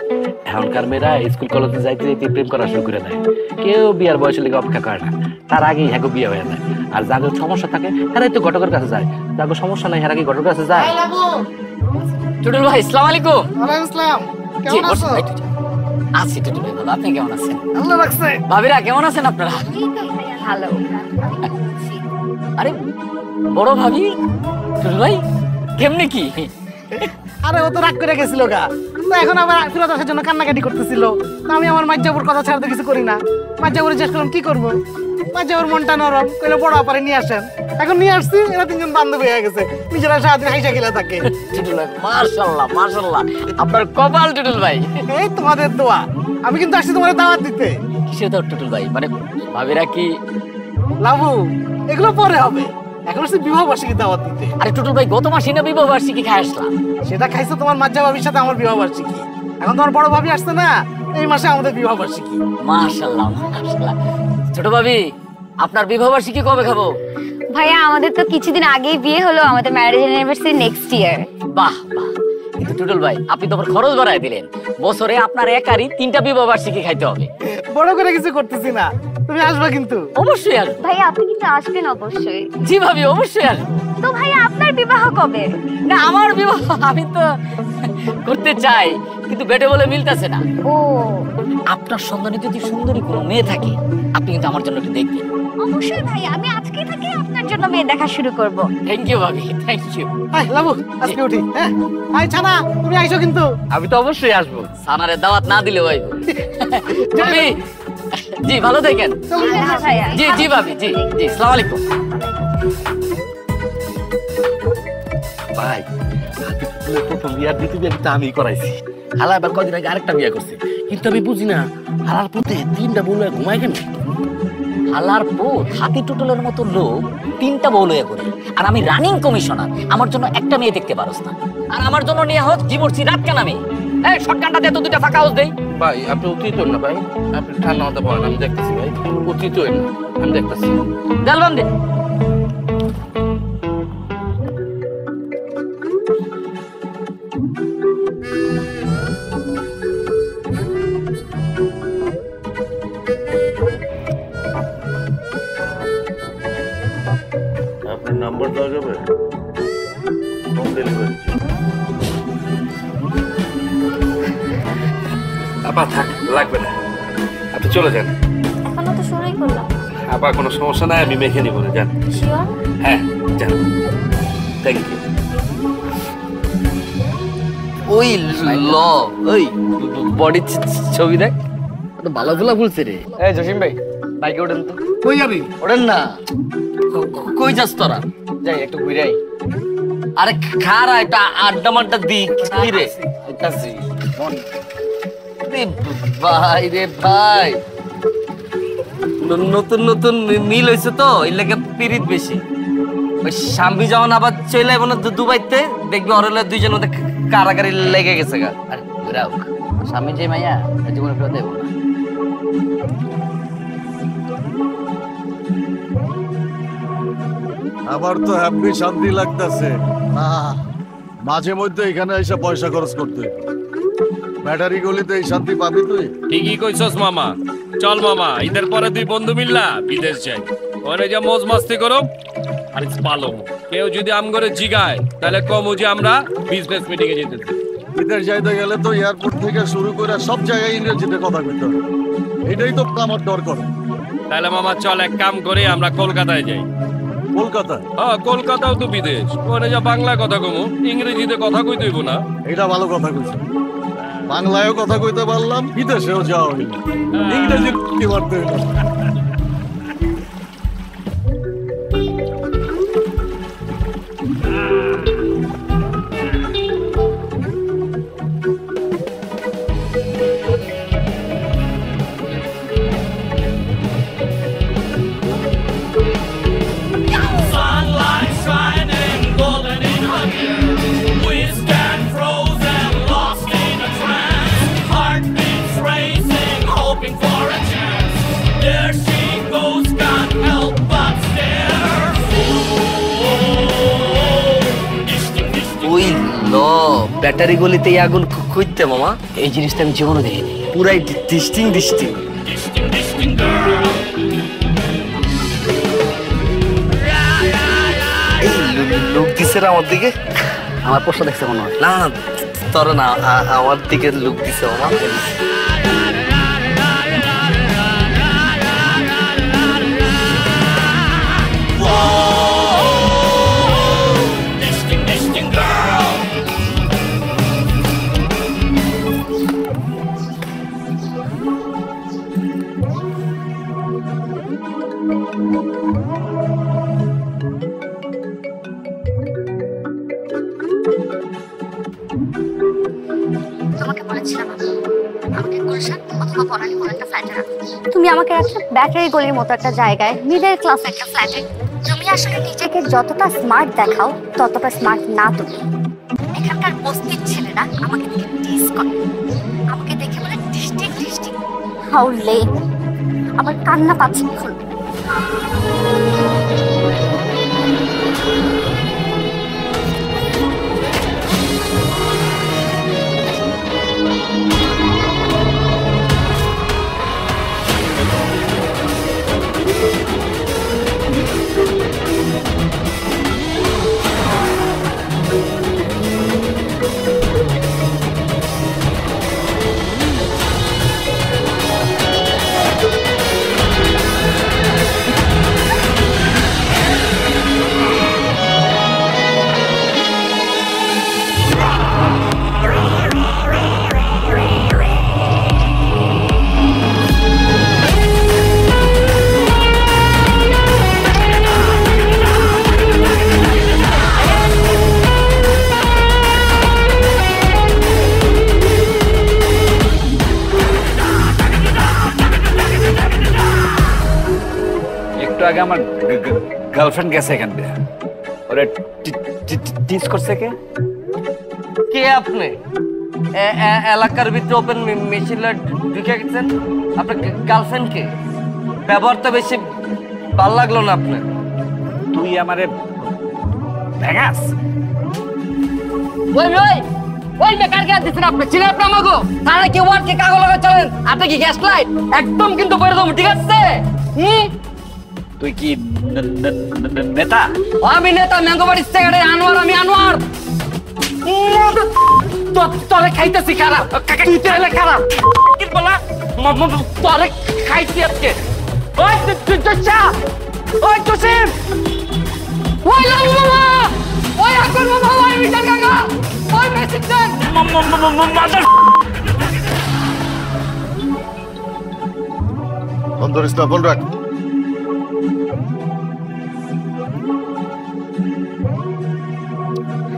এখনকার মেয়েরা স্কুল কলেজে যাইতে যাইতে প্রেম করা শুরু করে দেয়, কেউ বিয়ার বয়সের লেগে অপেক্ষা করে না, তার আগেই হ্যাগো বিয়ে হয়ে যায়। আর যাদের সমস্যা থাকে তারাই তো ঘটকের কাছে যায়, যাদের সমস্যা নাই এর আগে ঘটকের কাছে যায়। টুটুল ভাই আসসালামু আলাইকুম। ওয়ালাইকুম আসসালাম, কেমন আছো? আছি টুটুল ভাই, ভালো। আপনি কেমন আছেন? আল্লাহ রাখছে। ভাবিরা কেমন আছেন আপনারা? ভালো। আরে বড় ভাবি টুটুল ভাই কেমনে কি? আরে ও তো রাগ করে গেছিল গা, তো এখন আবার ফিরত আসার জন্য কান্নাকাটি করতেছিল। তো আমি আমার মাজ্জাবুর কথা ছাড়তে কিছু করি না। মাজ্জাবুর জিজ্ঞেস করলাম কি করবো, মাজ্জাবুর মনটা নরম, কইলো বড় আপারে নিয়ে আসেন। এখন নিয়ে আসছি, এরা 3জন বান্ধবী হয়ে গেছে, নিজেরা সারাদিন হাইসা খেলে থাকে। টুটুল ভাই মাশাআল্লাহ মাশাআল্লাহ, আপনার কপাল টুটুল ভাই। এই তোমাদের দোয়া, আমি কিন্তু আসছি তোমাদের দাওয়াত দিতে। কিসের দাওয়াত টুটুল ভাই? মানে ভাবিরা কি লাভু এগুলো পরে হবে, এখন আসছে বিবাহ বার্ষিকী দাওয়াত দিতে। আরে টুটুল ভাই গত মাসে না বিবাহ বার্ষিকী খাই আসলাম। সেটা খাইছো তোমার মাজ্জা ভাবির সাথে আমার বিবাহ বার্ষিকী। এখন তোমার বড় ভাবি আসছে না, এই মাসে আমাদের বিবাহ বার্ষিকী। মাশাআল্লাহ মাশাআল্লাহ। ছোট ভাবি আপনার বিবাহ বার্ষিকী কবে খাবো? ভাইয়া আমাদের তো কিছুদিন আগেই বিয়ে হলো, আমাদের ম্যারেজ অ্যানিভার্সারি নেক্সট ইয়ার। বাহ বাহ, কিন্তু টুটুল ভাই আপনি তো আবার খরচ বাড়ায় দিলেন। বছরে আপনার একারই 3টা বিবাহ বার্ষিকী খাইতে হবে। বড় করে কিছু করতেছি না, তুমি আসবা কিন্তু। অবশ্যই আসবো। ভাইয়া আপনি কিন্তু আসবেন অবশ্যই। জি ভাবি অবশ্যই আসবো। তো ভাইয়া আপনার বিবাহ কবে? না আমার বিবাহ আমি তো করতে চাই, কিন্তু বেটে বলে মিলতেছে না। ও আপনার সন্ধানে যদি সুন্দরী কোনো মেয়ে থাকে আপনি কিন্তু আমার জন্য একটু দেখবেন। অবশ্যই ভাইয়া, আমি আজকে থেকে আপনার জন্য মেয়ে দেখা শুরু করব। থ্যাংক ইউ ভাবি, থ্যাংক ইউ। আই লাবু আজকে উঠি। হ্যাঁ আই ছানা তুমি আইছো কিন্তু। আমি তো অবশ্যই আসবো। সানারে দাওয়াত না দিলে ভাই। ভাবি জি ভালো থাকেন। ভাইয়া জি জি ভাবি, জি জি আসসালামু আলাইকুম। ভাই প্রথম বিয়ার দ্বিতীয় বিয়া কিন্তু আমি করাইছি। হালা এবার কদিন আগে আরেকটা বিয়া করছে, কিন্তু আমি বুঝি না হালার পথে 3টা বউ লয়ে ঘুমায় কেন? হালার পুত হাতি টুটলের মতো লোক 3টা বউ লইয়া করে, আর আমি রানিং কমিশনার, আমার জন্য একটা মেয়ে দেখতে পারোস না। আর আমার জন্য নিয়ে হোক জীবর্ষি রাত কেন আমি এই শর্টকাটটা দিয়ে তো 2টা ফাঁকা হাউস দেই। ভাই আপনি অতীত না ভাই, আপনি ঠান্ডা মাথা পড়েন, আমি দেখতেছি ভাই। অতীত না, আমি দেখতেছি। জালবান দে। আপনার নাম্বার দেওয়া যাবে? Home delivery. আপা থাক, লাগবে না, আপনি চলে যান। এখনো তো শুরুই করলাম। আপা কোনো সমস্যা নাই, আমি মেখে নিব না, যান। শিওর? হ্যাঁ যান, থ্যাংক ইউ। ওই ল ওই বডি ছবি দেখ, তো ভালো ফুলা ফুলছে রে। এই জসিম ভাই বাইকে ওঠেন তো। কই যাবি? ওঠেন না। কই যাস তোরা? যাই একটু ঘুরে আই। আরে খারা একটা আড্ডা মাড্ডা দি কি রে? ভাই রে ভাই, নতুন নতুন মিল হয়েছে তো এই লেগে পিরিত বেশি। ওই স্বামী যখন আবার চলে যাবো না দুবাইতে, দেখবি ওর দুইজন মধ্যে কারাগারি লেগে গেছে গা। আরে ঘুরাও স্বামী যে মাইয়া জীবনে ফেরত দেবো না। আমার তো হ্যাপি শান্তি লাগতেছে না, মাঝে মধ্যে এখানে এসে পয়সা খরচ করতে। ব্যাটারি গলিতে এই শান্তি পাবি তুই? ঠিকই কইছস মামা। চল মামা, ঈদের পরে 2 বন্ধু মিললা বিদেশ যাই, ওরে যা মজ মাস্তি করো আর পালো। কেউ যদি আম করে জিগায় তাহলে কমু যে আমরা বিজনেস মিটিং এ যেতেছি। বিদেশ যাইতে গেলে তো এয়ারপোর্ট থেকে শুরু করে সব জায়গায় ইংরেজিতে কথা কইতে হবে, এটাই তো আমার ডর করে। তাহলে মামা চল এক কাম করে আমরা কলকাতায় যাই। কলকাতা? হ্যাঁ কলকাতাও তো বিদেশ, ওরে যা বাংলা কথা কমু, ইংরেজিতে কথা কইতে হইব না। এটা ভালো কথা কইছ, বাংলায়ও কথা কইতে পারলাম, বিদেশেও যাওয়া হইল, ইংরেজি কি করতে হইল। ওই ল ব্যাটারি গলিতে আগুন খুঁজতে মামা, এই জিনিসটা আমি জীবনে দেখিনি। পুরাই ডিস্টিং ডিস্টিং। এই লোক দিছে আমার দিকে। আমার প্রশ্ন দেখছে মনে হয়। না না তোর না, আমার দিকে লোক দিছে মামা। তোমাকে বলেছিলাম আমাকে গুলশান অথবা বনানী কোনো একটা ফ্ল্যাটে রাখো। তুমি আমাকে রাখছো ব্যাটারি গলির মতো একটা জায়গায়, মিডল ক্লাস একটা ফ্ল্যাটে। তুমি আসলে নিজেকে যতটা স্মার্ট দেখাও ততটা স্মার্ট না তুমি। এখানকার বস্তির ছেলেরা আমাকে দেখে টিজ করে, আমাকে দেখে বলে ডিস্ট্রিক্ট ডিস্ট্রিক্ট। হাউ লেট, আমার কান্না পাচ্ছে এখন। আগে আমার গার্লফ্রেন্ড গেছে এখান থেকে, ওরে টিজ করছে কে? কে আপনি? এলাকার ভিতরে ওপেন মেশিন ঢুকে গেছেন? আপনার গার্লফ্রেন্ড কে? ব্যবহার তো বেশি ভালো লাগলো না আপনার। তুই আমারে ভেঙাস? ওই ওই ওই বেকার কে দিছেন আপনি? চিনেন আপনি আমাগো? তাহলে কি ওয়ার্ড কে কাগজ লাগা চলেন? আপনি কি গ্যাস লাইট? একদম কিন্তু বইরে দাও, ঠিক আছে? তুই কি নেতা? আমি নেতা, ম্যাঙ্গোবাড়ি সেক্রেটারি আনোয়ার, আমি আনোয়ার। তোরে খাইতেছি খারাপ, তুই তাহলে খারাপ কি বলা? তোরে খাইছি আজকে। ওই চা, ওই জসিম, ওই লালু মামা, ওই আকবর মামা, ওই মিজান কাকা, ওই মেসিজন মাদার। ফোন ধরিস না, ফোন রাখ।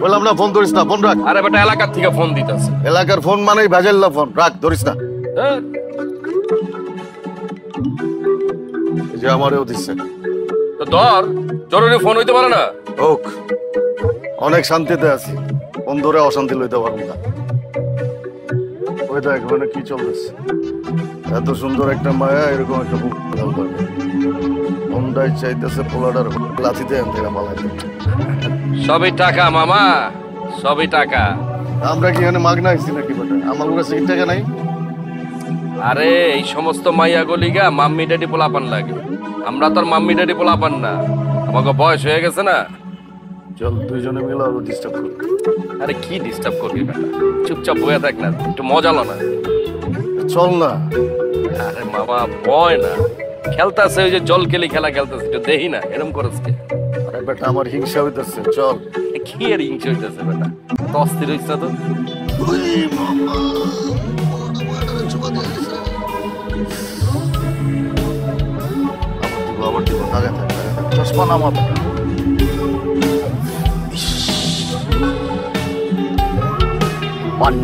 বললাম না ফোন ধরিস না, ফোন রাখ। আরে বেটা এলাকার থেকে ফোন দিতেছে। এলাকার ফোন মানেই ভেজাল্লা ফোন, রাখ, ধরিস না। এই যে আমারও দিচ্ছে। তো ধর, জরুরি ফোন হইতে পারে না? হোক, অনেক শান্তিতে আছি, ফোন ধরে অশান্তি লইতে পারবো না। ওই দেখ মানে কি চলতেছে, এত সুন্দর একটা মায়া এরকম একটা বুক ফোনটাই চাইতেছে পোলাটার লাথিতে আনতে মালাইতে। সবই টাকা মামা, সবই টাকা। আমরা কি এখানে মাগনা আইছি নাকি বেটা? আমার কাছে কি টাকা নাই? আরে এই সমস্ত মাইয়া গলিগা মাম্মি ড্যাডি পোলাপান লাগে, আমরা তো আর মাম্মি ড্যাডি পোলাপান না, আমাকে বয়স হয়ে গেছে না। চল দুইজনে মিলে আরো ডিস্টার্ব করি। আরে কি ডিস্টার্ব করবি বেটা, চুপচাপ বয়ে থাক না, একটু মজা লো না। চল না। আরে মামা ভয় না, খেলতেছে ওই যে জল কেলি খেলা খেলতেছে, একটু দেখি না এরকম করছে। আরে বেটা আমার হিংসা হইতেছে, চল। কি আর হিংসা হইতেছে বেটা, তো অস্থির হইছ তো। আবার দিব, আগে থাক, চশমা নামা।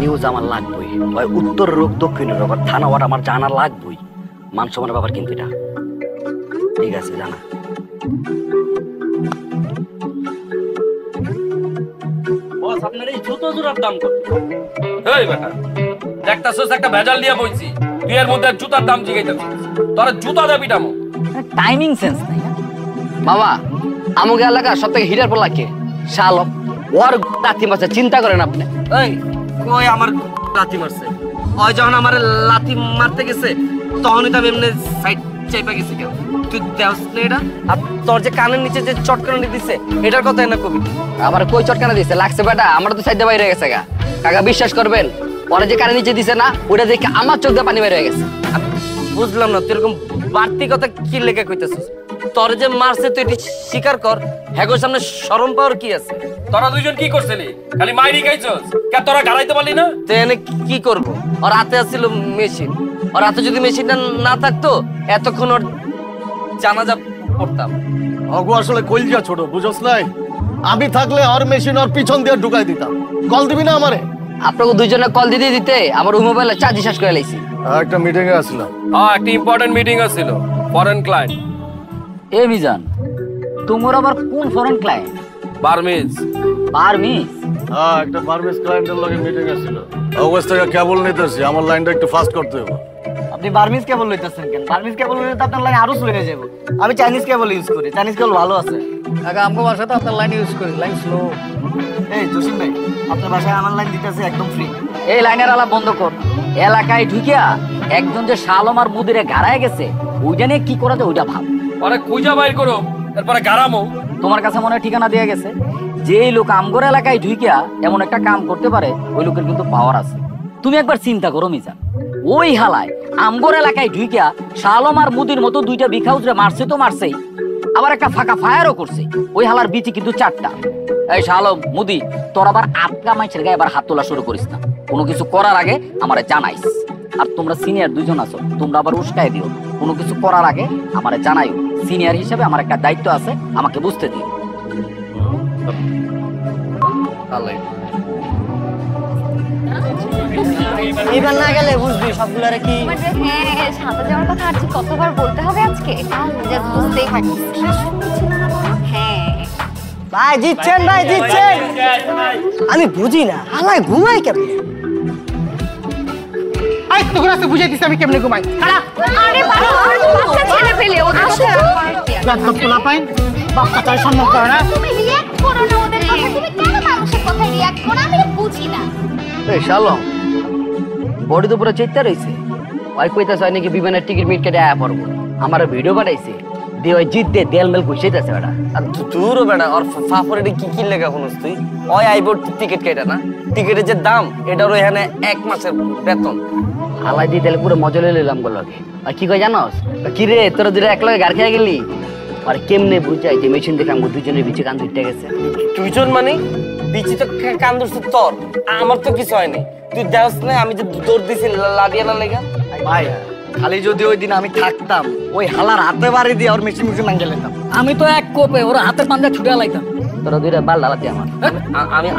নিউজ আমার লাগবেই, ওই উত্তর রোগ দক্ষিণের রোগ থানা ওয়ার আমার জানা লাগবেই। মান সম্মানের ব্যাপার কিন্তু এটা, ঠিক আছে জানা। বস আপনার এই জুতো জোড়ার দাম কত? এই বেটা দেখতাছস একটা ভেজাল নিয়ে বইছি, তুই এর মধ্যে জুতার দাম জিগাইতেছিস, তোরা জুতা দেবি দামো। টাইমিং সেন্স নাই না বাবা। আমাকে এলাকা সব থেকে হিটার পড়লা কে? শালক ওর লাথি মারছে, চিন্তা করেন আপনি। এই কই আমার লাথি মারছে? ওই যখন আমার লাথি মারতে গেছে তখনই তো আমি এমনি সাইড চাইপা গেছি। কেন তুই দেখছ না এটা? আর তোর যে কানের নিচে যে চটকানি দিছে এটার কথাই না কবি। আবার কই চটকানা দিছে লাগছে বেটা? আমরা তো সাইডে বাইরে গেছে গা কাকা, বিশ্বাস করবেন। পরে যে কানের নিচে দিছে না ওটা দেখে আমার চোখ দিয়ে পানি বের হয়ে গেছে। বুঝলাম না তুই এরকম বাড়তি কথা কি লেগে কইতেছিস? তোর যে মারছে তুই এটি স্বীকার কর, হ্যাগোর সামনে শরম পাওয়ার কি আছে? তোরা দুইজন কি করছিলি? খালি মাইরি খাইছস, কে তোরা গাড়াইতে পারলি না? তো এনে কি করব? ওর হাতে আসছিল মেশিন, ওর হাতে যদি মেশিনটা না থাকতো এতক্ষণ ওর জানাজা পড়তাম। অগো আসলে কইলজা ছোট, বুঝছস নাই? আমি থাকলে আর মেশিন আর পিছন দিয়ে ঢুকাই দিতাম। কল দিবি না আমারে? আপনাকে দুইজনে কল দিতে দিতে আমার ওই মোবাইলে চার্জ শেষ করে লাইছি। একটা মিটিং এ আসলাম। হ্যাঁ একটা ইম্পর্টেন্ট মিটিং আছিল, ফরেন ক্লায়েন্ট। এ মিজান তোমার আবার কোন ফরেন ক্লায়েন্ট? বার্মিজ। বার্মিজ? হ্যাঁ, একটা বার্মিজ ক্লায়েন্টের লগে মিটিং আছিল। অগস্ট থেকে কেবল নিতেছি, আমার লাইনটা একটু ফাস্ট করতে হবে। আপনি বার্মিজ কেবল লইতেছেন কেন? বার্মিজ কেবল লইলে তো আপনার লাইন আরো স্লো হয়ে যাবে। আমি চাইনিজ কেবল ইউজ করি, চাইনিজ কেবল ভালো আছে। কাকা আমগো বাসায় তো আপনার লাইন ইউজ করি, লাইন স্লো। এই জসিম ভাই, আপনার বাসায় আমার লাইন দিতেছে একদম ফ্রি। এই লাইনের আলাপ বন্ধ কর। এলাকায় ঢুকিয়া একজন যে শালম আর মুদিরে গাড়ায় গেছে, ওইটা নিয়ে কি করা যায় ওইটা ভাব। আরে খুঁজা বাইর করো, তারপরে গারামো। তোমার কাছে মনে হয় ঠিকানা দেয়া গেছে। যেই লোক আমগর এলাকায় ঢুকিয়া এমন একটা কাম করতে পারে, ওই লোকের কিন্তু পাওয়ার আছে। তুমি একবার চিন্তা করো মিজান, ওই হালায় আমগর এলাকায় ঢুকিয়া শালম আর মুদির মতো দুইটা বিখাউজরে মারছে তো মারছেই, আবার একটা ফাঁকা ফায়ারও করছে। ওই হালার বিচি কিন্তু 4টা। এই শালম মুদি, তোর আবার আটকা মাইছের গায়ে আবার হাত তোলা শুরু করিস না। কোনো কিছু করার আগে আমারে জানাইস। আর তোমরা সিনিয়র দুইজন আছো, তোমরা আবার উস্কায় দিও। কোনো কিছু করার আগে আমারে জানাইও। সিনিয়র হিসেবে আমার একটা দায়িত্ব আছে, আমাকে বুঝতে দিও। এবার না গেলে বুঝবি সবগুলারে কি। হ্যাঁ, সাঁতার যাওয়ার কথা আর কতবার বলতে হবে আজকে? বুঝতেই পারছিস। হ্যাঁ ভাই জিতছেন, ভাই জিতছেন। আমি বুঝি না হালায় ঘুমাই কেমন। আই তো ঘুরাতে বুঝাই দিছি আমি কেমনে ঘুমাই। আরে বাচ্চা ছেলে পেলে ওদের গাদ্দপ পোলা পাইন বাচ্চা চাই সম্মান করে না। তুমি রিঅ্যাক্ট করো না ওদের কথা। তুমি কেন মানুষের কথায় রিঅ্যাক্ট করো? আমি বুঝি না। এই শালম, বডি তো পুরো চেষ্টা রয়েছে। ওই কইতাছ নাকি বিমানের টিকিট মিট কেটে আয়া পড়বো। আমার ভিডিও পাঠাইছে দিয়ে ওই জিত দে দেল মেল কইছেইতাছে বেটা। আর দূরও বেটা, আর ফাফরে কি লেখা শুনস তুই? ওই আইবো টিকিট কেটে না, টিকিটের যে দাম এটারও এখানে 1 মাসের বেতন। হালাই দিয়ে তাহলে পুরো মজা লইলাম নিলাম গোলকে। আর কি কই জানোস? কি রে তোরা দুইটা একলগে গার খেয়ে গেলি? আর কেমনে বুঝাই যে মেশিন দেখে আমগো দুইজনের বিচে কান দুইটা গেছে। দুইজন মানে বিচি তো কান ধরছে তোর, আমার তো কিছু হয়নি। তুই দেখ না আমি যে দৌড় দিছি লাদিয়ানা লেগা। ভাই খালি যদি ওই দিন আমি থাকতাম, ওই হালার হাতে বাড়ি দিয়ে ওর মেশিন মেশিন ভাঙে লেতাম। আমি তো এক কোপে ওর হাতে পান্দা ছুটে লাইতাম। তোরা দুইটা বাল লালাতি আমার।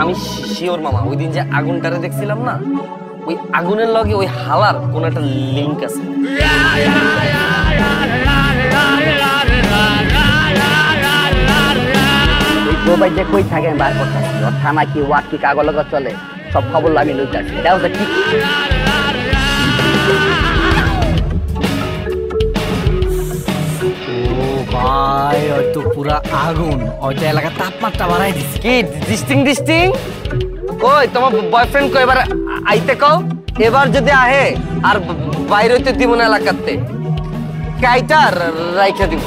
আমি শিওর মামা, ওই দিন যে আগুনটারে দেখছিলাম না, ওই আগুনের লগে ওই হালার কোন একটা লিংক আছে। ওই যে কই থাকে আমি বার করতেছি। ওর থানা কি ওয়াক কি কাগজ লগা চলে সব খবর আমি লইতাছি। এটা হচ্ছে ঠিক। ভাই হয়তো পুরা আগুন, হয়তো এলাকার তাপমাত্রা বাড়াই দিচ্ছে। কি ডিস্টিং কই তোমার বয়ফ্রেন্ড কই এবার আইতে কও। এবার যদি আহে আর বাইরে হইতে দিব না এলাকাতে, কাইটা রাইখা দিব।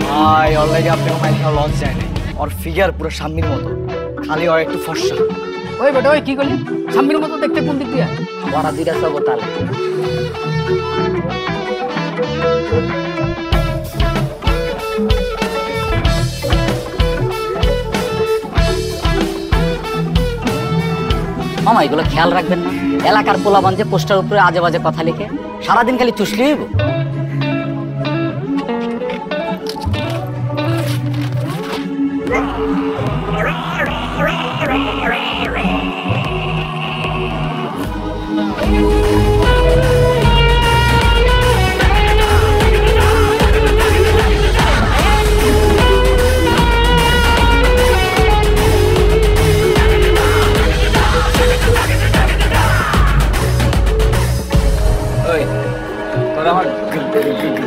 ভাই অলরেডি আপনাকে মাইক লঞ্চ যায় না। ওর ফিগার পুরো সামনের মতো, খালি ওর একটু ফর্সা। ওই বেটা ওই কি করলি? সামনের মতো দেখতে কোন দিক দিয়ে? ওরা দুইটা সব তালে। মামা এগুলো খেয়াল রাখবেন না? এলাকার পোলাবান যে পোস্টার উপরে আজে বাজে কথা লিখে সারাদিন খালি চুষলি হইব।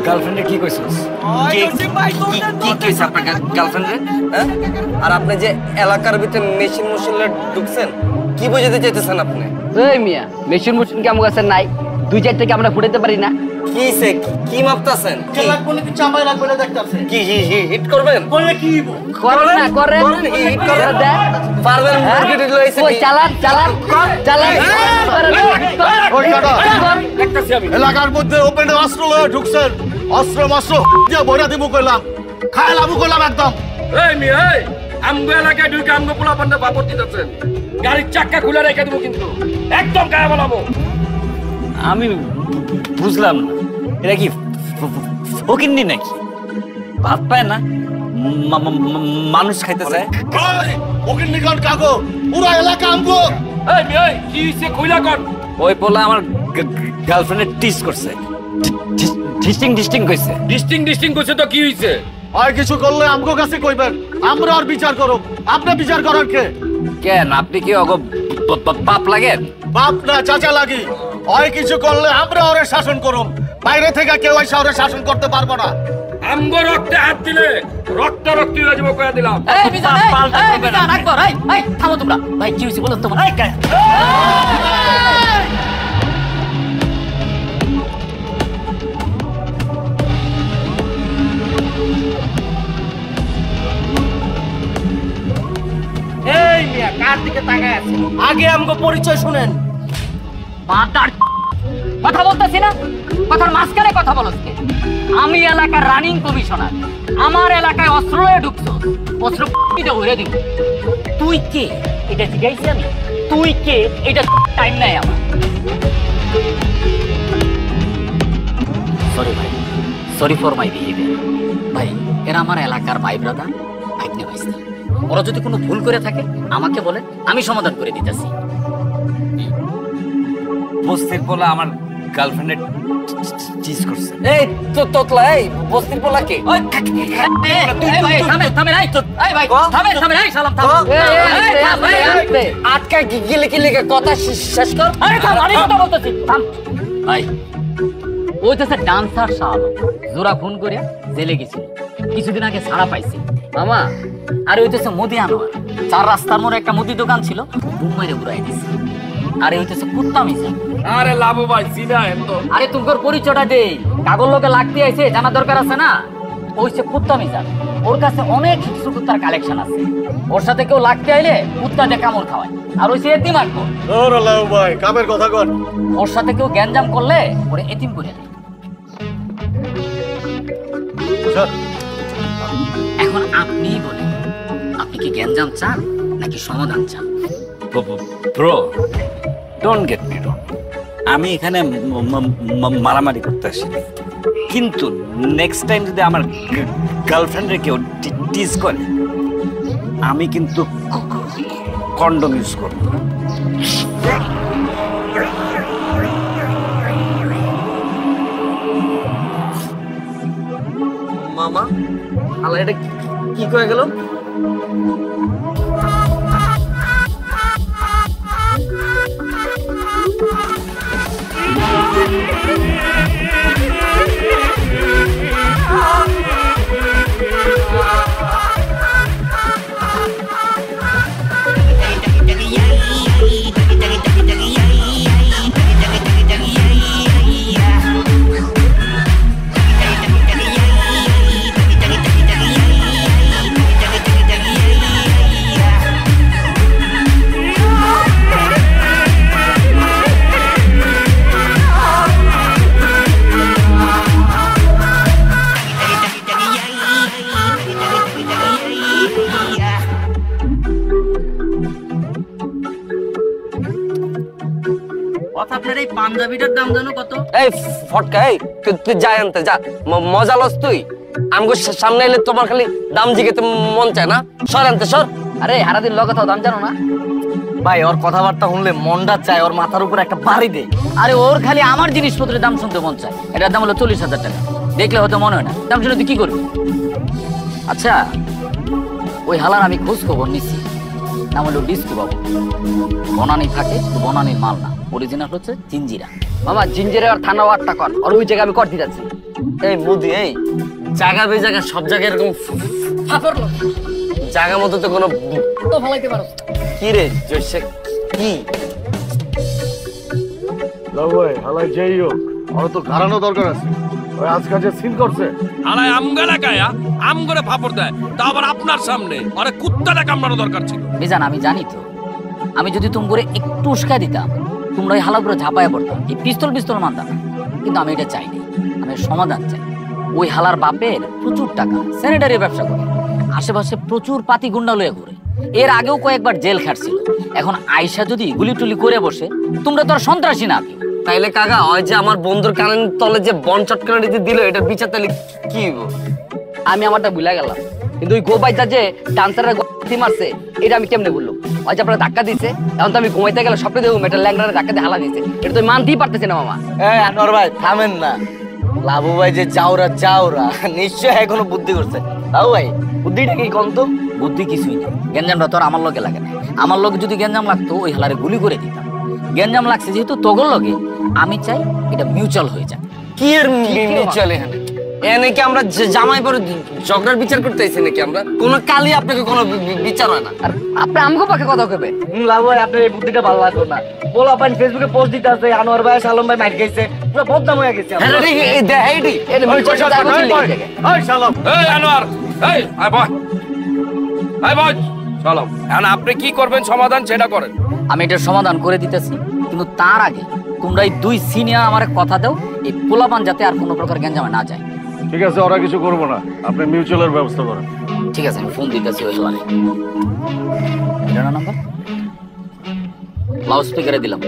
গার্লফ্রেন্ডে কি কইছিস? কি কইছ আপনার গার্লফ্রেন্ডে? হ্যাঁ? আর আপনি যে এলাকার ভিতরে মেশিন মুশিলে ঢুকছেন, কি বুঝাতে চাইতেছেন আপনি? এই মিয়া মেশিন কি আমার কাছে নাই? 2-4 টাকা আমরা ফুটাইতে পারি না? কিসে কি মাপতাছেন? কে লাগবো নাকি চামাই লাগবে না দেখতাছেন? কি হিট করবেন? করলে কি হইব? করেন না করেন। হিট করবেন দেখ পারবেন মুরগিটি লইছে। ওই চালান চালান চালান। ওই কাটা এলাকার মধ্যে ওপেন অস্ত্র লয়ে ঢুকছেন, অস্ত্র মাস্ত্র দিয়ে ভরা দিব কইলাম, খাইলাম কইলাম একদম। এই মিয়া এই আমগো এলাকায় ঢুকে আমগো পোলা পান্ডা বাপর দিতেছেন। গাড়ির চাক্কা খুলে রেখে দেবো কিন্তু, একদম গায়ে বলাবো। আমি বুঝলাম না, এটা কি ফকিন্নি নাকি? ভাত পায় না, মানুষ খাইতেছে। ওকে নিকন কাগো পুরো এলাকা আমগো। এই মিয়া কি হইছে কইলা কোন? ওই পোলা আমার গার্লফ্রেন্ডে টিস করছে। ডিস্টিং কইছে। ডিস্টিং কইছে তো কি হইছে? আর কিছু করলে আমগো কাছে কইবেন, আমরা আর বিচার করব। আপনি বিচার করার কে? কেন আপনি কি অগ বাপ লাগেন? বাপ না চাচা লাগি। ওই কিছু করলে আমরা ওরে শাসন করব, বাইরে থেকে কেউ এসে ওরে শাসন করতে পারবো না। আমগো রক্তে হাত দিলে রক্ত হয়ে যাবো কইয়া দিলাম। এই মিজান, এই মিজান আকবর, এই থামো তোমরা। ভাই কি হইছে বলো তোমরা? এই মিয়া কার দিকে তাকায় আছে? আগে আমগো পরিচয় শুনেন। মাতার কথা বলতেছি না, কথার মাঝখানে কথা বলছ কে? আমি এলাকার রানিং কমিশনার, আমার এলাকায় অস্ত্র লয়ে ঢুকছো, অস্ত্র পিতে উড়ে দিব। তুই কে এটা জিজ্ঞাসি আমি? তুই কে এটা টাইম নাই আমার। সরি ভাই, সরি ফর মাই বিহেভিয়ার। ভাই এরা আমার এলাকার ভাই ব্রাদার, ভাইকে ভাইস্তা। ওরা যদি কোনো ভুল করে থাকে আমাকে বলে, আমি সমাধান করে দিতেছি। বস্তির পোলা আমার গার্লফ্রেন্ডে টিস করছে। এই তো তোতলা, এই বস্তির পোলা কে? ওই ভাই থামে থামে, এই তো এই ভাই থামে থামে, এই সালাম থাম। আটকা গিলে কি লেগে কথা শেষ কর। আরে থাম, আমি কথা বলতেছি, থাম। ভাই ওই তো ডান্সার সাহেব জোড়া খুন করে জেলে গেছিল, কিছুদিন আগে ছাড়া পাইছে মামা। আর ওই তো মুদি আনোয়ার, 4 রাস্তার মোড়ে একটা মুদি দোকান ছিল, বুম মেরে ঘুরাই দিছে। আরে ওই তো কুত্তা মিছা। আরে লাভ ভাই সিধা এতো। আরে তোমার পরিচয়টা দেই, কাগজ লোকে লাগতে আইছে, জানা দরকার আছে না? ওই সে কুত্তা মিছা, ওর কাছে অনেক কিছু কুত্তার কালেকশন আছে। ওর সাথে কেউ লাগতে আইলে কুত্তা দিয়ে কামড় খাওয়ায়। আর ওই সে এতিম আঁকবো। ওরে লাউ ভাই কামের কথা কর। ওর সাথে কেউ গ্যাঞ্জাম করলে ওরে এতিম করে দেয়। এখন আপনি বলেন, আপনি কি গ্যাঞ্জাম চান নাকি সমাধান চান? ব্রো ডোন্ট গেট মি রং, আমি এখানে মারামারি করতে আসি, কিন্তু নেক্সট টাইম যদি আমার গার্লফ্রেন্ডে কেউ টিজ করে আমি কিন্তু কন্ডম ইউজ করব। মামা আল্লাহ, এটা কি কয়ে গেল? আপনার এই পাঞ্জাবিটার দাম জানো কত? এই ফটকা, এই তুই যা আনতে যা, মজা লস তুই। আমগো সামনে এলে তোমার খালি দাম জিগেতে মন চায় না? সর আনতে সর। আরে হারাদিন লগে তাও দাম জানো না? ভাই ওর কথাবার্তা শুনলে মনটা চায় ওর মাথার উপর একটা বাড়ি দে। আরে ওর খালি আমার জিনিসপত্রের দাম শুনতে মন চায়। এটার দাম হলো 40,000 টাকা। দেখলে হয়তো মনে হয় না, দাম শুনে তুই কি করবি? আচ্ছা ওই হালার আমি খোঁজ খবর নিচ্ছি, নাম হলো ডিস্কু বাবু। বনানি থাকে, বনানির মাল না, অরিজিনাল হচ্ছে জিঞ্জিরা। মামা জিঞ্জিরা আর থানা ওয়ারটা কর, আর ওই জায়গায় আমি করতে যাচ্ছি। এই মুদি, এই জায়গা বে জায়গা সব জায়গায় এরকম জায়গা মতো তো কোনো তো ফলাইতে পারো। কি রে জয়সে কি? লাউ ভাই হালাই যেই হোক, ওর তো ঘাড়ানো দরকার আছে। ওই আজকাল যে সিন করছে আলাই আমগালা কায়া আম করে ফাপড় দেয়, তা আবার আপনার সামনে। আরে কুত্তাটা কামড়ানো দরকার ছিল। বিজান আমি জানি তো, আমি যদি তুমি করে একটু উস্কা দিতাম তোমরা এই হালার করে ঝাঁপায় পড়তাম, এই পিস্তল মানতাম না। কিন্তু আমি এটা চাইনি, আমি সমাধান চাই। ওই হালার বাপের প্রচুর টাকা, স্যানিটারি ব্যবসা করে, আশেপাশে প্রচুর পাতি গুন্ডা লয়ে ঘুরে। এর আগেও কয়েকবার জেল খাটছিল। এখন আয়সা যদি গুলি টুলি করে বসে, তোমরা তো আর সন্ত্রাসী না। তাইলে কাকা ওই যে আমার বন্ধুর কানের তলে যে বন চটকানি দিল, এটার বিচার তাহলে কি হইব? আমি আমারটা ভুলে গেলাম। কিন্তু ওই গোবাইটা যে ডান্সাররা গতি মারছে এটা আমি কেমনে বললাম? ওই যে আপনারা ধাক্কা দিছে, এখন তো আমি ঘুমাইতে গেলে স্বপ্নে দেখবো মেটাল ল্যাংড়ারে ধাক্কা দিয়ে হালা দিছে, এটা তো মানতেই পারতেছে না মামা। আনোয়ার ভাই থামেন না, লাভু ভাই যে চাওরা নিশ্চয় এখনো বুদ্ধি করছে। লাভু ভাই বুদ্ধিটা কি কোন তো? বুদ্ধি কিছুই না, গ্যাঞ্জামটা তো আর আমার লগে লাগে না। আমার লগে যদি গ্যাঞ্জাম লাগতো ওই হালারে গুলি করে দিতাম। গ্যাঞ্জাম লাগছে যেহেতু তোগর লগে, আমি চাই এটা মিউচুয়াল হয়ে যায়। কি এর মিউচুয়াল? এনে কি আমরা জামাই পরে ঝগড়ার বিচার করতে আইছি নাকি? আমরা কোন কালই আপনাকে কোনো বিচার হয় না। আর আপনি আমগো পাকে কথা কইবে? লাভু ভাই আপনার এই বুদ্ধিটা ভালো লাগলো না। বলো আপনি ফেসবুকে পোস্ট দিতে আছে আনোয়ার ভাই শালম ভাই মার গেছে, পুরো বদনাম হয়ে গেছে। আপনি কি করবেন সমাধান সেটা করেন। আমি এটার সমাধান করে দিতেছি, কিন্তু তার আগে তোমরা এই দুই সিনিয়র আমার কথা দাও এই পোলাপান যাতে আর কোনো প্রকার গ্যাঞ্জামে না যায়। ঠিক আছে, ওরা কিছু করবো না, আপনি মিউচুয়ালের ব্যবস্থা করেন। ঠিক আছে, আমি ফোন দিতেছি ওই হলারে। এটা না নাম্বার, লাউড স্পিকারে দিলাম।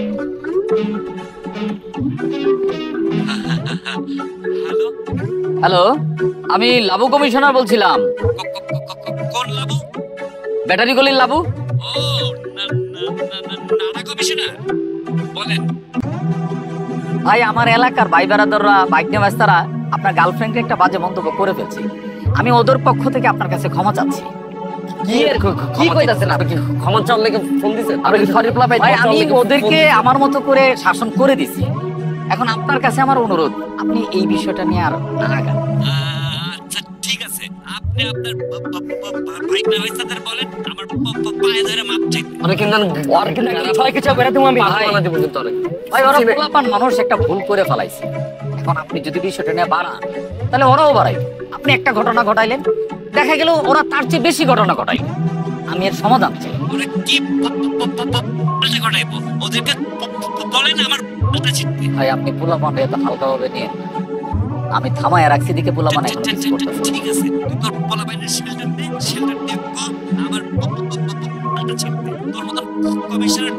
হ্যালো, আমি লাবু কমিশনার বলছিলাম। কোন লাবু? ব্যাটারি গলির লাবু। ও নানা কমিশনার, বলেন। ভাই আমার এলাকার ভাই বেড়াদাররা বাইক নিয়ে ব্যস্তারা আপনার গার্লফ্রেন্ডকে একটা বাজে মন্তব্য করে ফেলছে। আমি ওদের পক্ষ থেকে আপনার কাছে ক্ষমা চাচ্ছি। কি কইতাছেন আপনি? ক্ষমা চাওয়ার লাগি ফোন দিছেন? আমি সরি পোলা ভাই, আমি ওদেরকে আমার মতো করে শাসন করে দিছি। এখন আপনার কাছে আমার অনুরোধ, আপনি এই বিষয়টা নিয়ে আর না আগান। আচ্ছা ঠিক আছে, আপনি আপনার বাইক ব্যবস্থাদের বলেন আমার পায়ে ধরে মাপ চাইতে। আরে কিন্তু ছয় কিছু বেরা তুমি আমি ভাই দিব কিন্তু আরে ভাই ওরা পোলাপান মানুষ একটা ভুল করে ফেলাইছে। এখন আপনি যদি বিষয়টা নিয়ে বাড়ান তাহলে ওরাও বাড়াই। আপনি একটা ঘটনা ঘটাইলেন, দেখা গেল ওরা তার চেয়ে বেশি ঘটনা ঘটাই। আমি এর সমাধান চাই। ওরা কি পাল্টা ঘটাইবো? ওদেরকে বলেন আমার পাল্টা চিনতে। ভাই আপনি পোলাপানটা এত হালকাভাবে নিয়ে, আমি থামায় রাখছি দিকে পোলাপান এখন কিছু করতেছে। ঠিক আছে, তুই তোর পোলাপানের শেল্টার দে, শেল্টার দে আমার পাল্টা চিনতে। তোর মত কমিশনার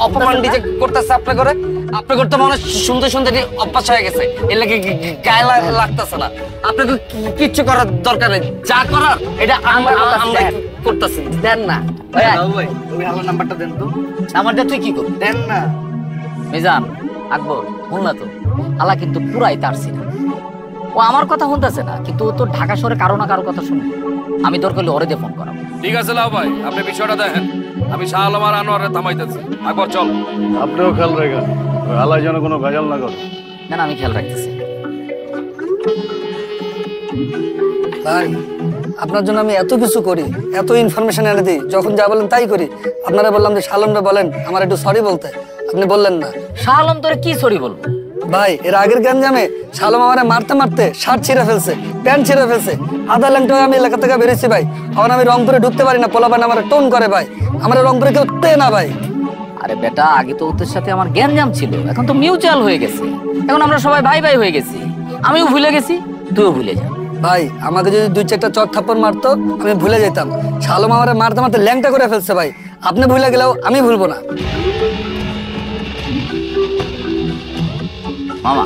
অপমান ডিজে করতেছে আপনি করে। আপনি করতে মনে সুন্দর সুন্দর অভ্যাস হয়ে গেছে, এর লাগে গায়ে লাগতেছে না। আপনাকে কিচ্ছু করার দরকার নেই, যা করার এটা আমরা করতেছি। দেন না নাম্বারটা দেন তো। নাম্বারটা তুই কি করবি? দেন না। মিজান, আকবর, শুনলা তো? আলা কিন্তু পুরাই তারছি না। ও আমার কথা শুনতেছে না, কিন্তু ও তো ঢাকা শহরে কারো না কারো কথা শুনবে। আমি তোর করলে ওরে দিয়ে ফোন করাবো। ঠিক আছে লাও ভাই, আপনি বিষয়টা দেখেন, আমি শাহ আলম আর আনোয়ারে থামাইতেছি। আকবর চল। আপনিও খেয়াল রাখেন, আলাই যেন কোনো ভেজাল না করে। না আমি খেয়াল রাখতেছি। ভাই আপনার জন্য আমি এত কিছু করি, এত ইনফরমেশন এনে দিই, যখন যা বলেন তাই করি। আপনারা বললাম যে শালমরা বলেন আমার একটু সরি বলতে, আপনি বললেন না। শাহ আলম তোরে কি সরি বলবো? ভাই এর আগের গ্যাঞ্জামে শালম আমারে মারতে মারতে শার্ট ছিঁড়ে ফেলছে, প্যান্ট ছিঁড়ে ফেলছে। আধা ল্যাংটা হয়ে আমি এলাকা থেকে বেরিয়েছি ভাই। এখন আমি রংপুরে ঢুকতে পারি না, পোলাপান আমার টোন করে ভাই। আমার রংপুরে কেউ তে না ভাই। আরে বেটা, আগে তো ওদের সাথে আমার গ্যাঞ্জাম ছিল, এখন তো মিউচুয়াল হয়ে গেছে। এখন আমরা সবাই ভাই ভাই হয়ে গেছি। আমিও ভুলে গেছি, তুইও ভুলে যা। ভাই আমাকে যদি 2-4টা চট থাপ্পড় মারতো আমি ভুলে যেতাম। শালম আমারে মারতে মারতে ল্যাংটা করে ফেলছে ভাই। আপনি ভুলে গেলেও আমি ভুলবো না। মামা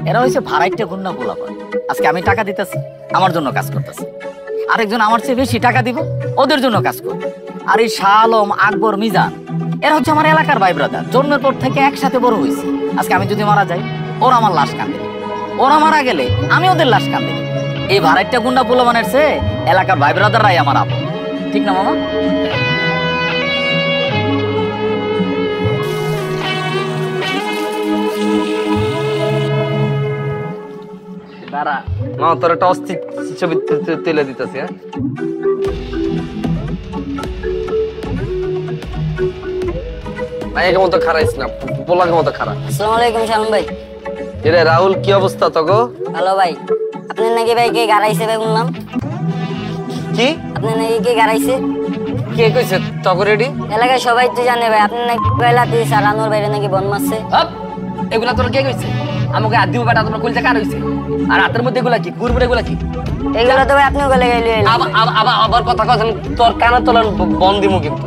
এরা হয়েছে ভাড়াইটা গুন্না পোলাপান। আজকে আমি টাকা দিতেছি, আমার জন্য কাজ করতেছে। আরেকজন আমার চেয়ে বেশি টাকা দিব, ওদের জন্য কাজ করবে। আর এই শাহ আলম, আকবর, মিজান এরা হচ্ছে আমার এলাকার ভাই ব্রাদার। জন্মের পর থেকে একসাথে বড় হয়েছে। আজকে আমি যদি মারা যাই, ওরা আমার লাশ কাঁদে। ওরা মারা গেলে আমি ওদের লাশ কাঁদে। এই ভাড়াইটা গুন্ডা পোলাপানের চেয়ে এলাকার ভাই ব্রাদাররাই আমার আপন, ঠিক না মামা? দাঁড়া মা, তোর একটা অস্থির ছবি তুলে দিতেছি। হ্যাঁ ভাইয়ের মতো খারাইস না, পোলাকে মতো খারাপ। আসসালামু আলাইকুম শালম ভাই। এরে রাহুল, কি অবস্থা তোগো? হ্যালো ভাই, আপনি নাকি ভাই কে গাড়াইছে ভাই শুনলাম? কি আপনি নাকি কে গাড়াইছে? কে কইছে তোগো? রেডি এলাকায় সবাই তো জানে ভাই আপনি নাকি বেলাতে সারানোর বাইরে নাকি বন মারছে। এগুলা তোর কে কইছে? আমাকে আদিও বেটা তোমরা কইছে কার হইছে? আর হাতের মধ্যে এগুলা কি? গুড়গুড় এগুলা কি? এগুলা তো ভাই আপনিও গলে গাইলে আবার কথা কথা তোর কানে তোলার বন দিমু কিন্তু।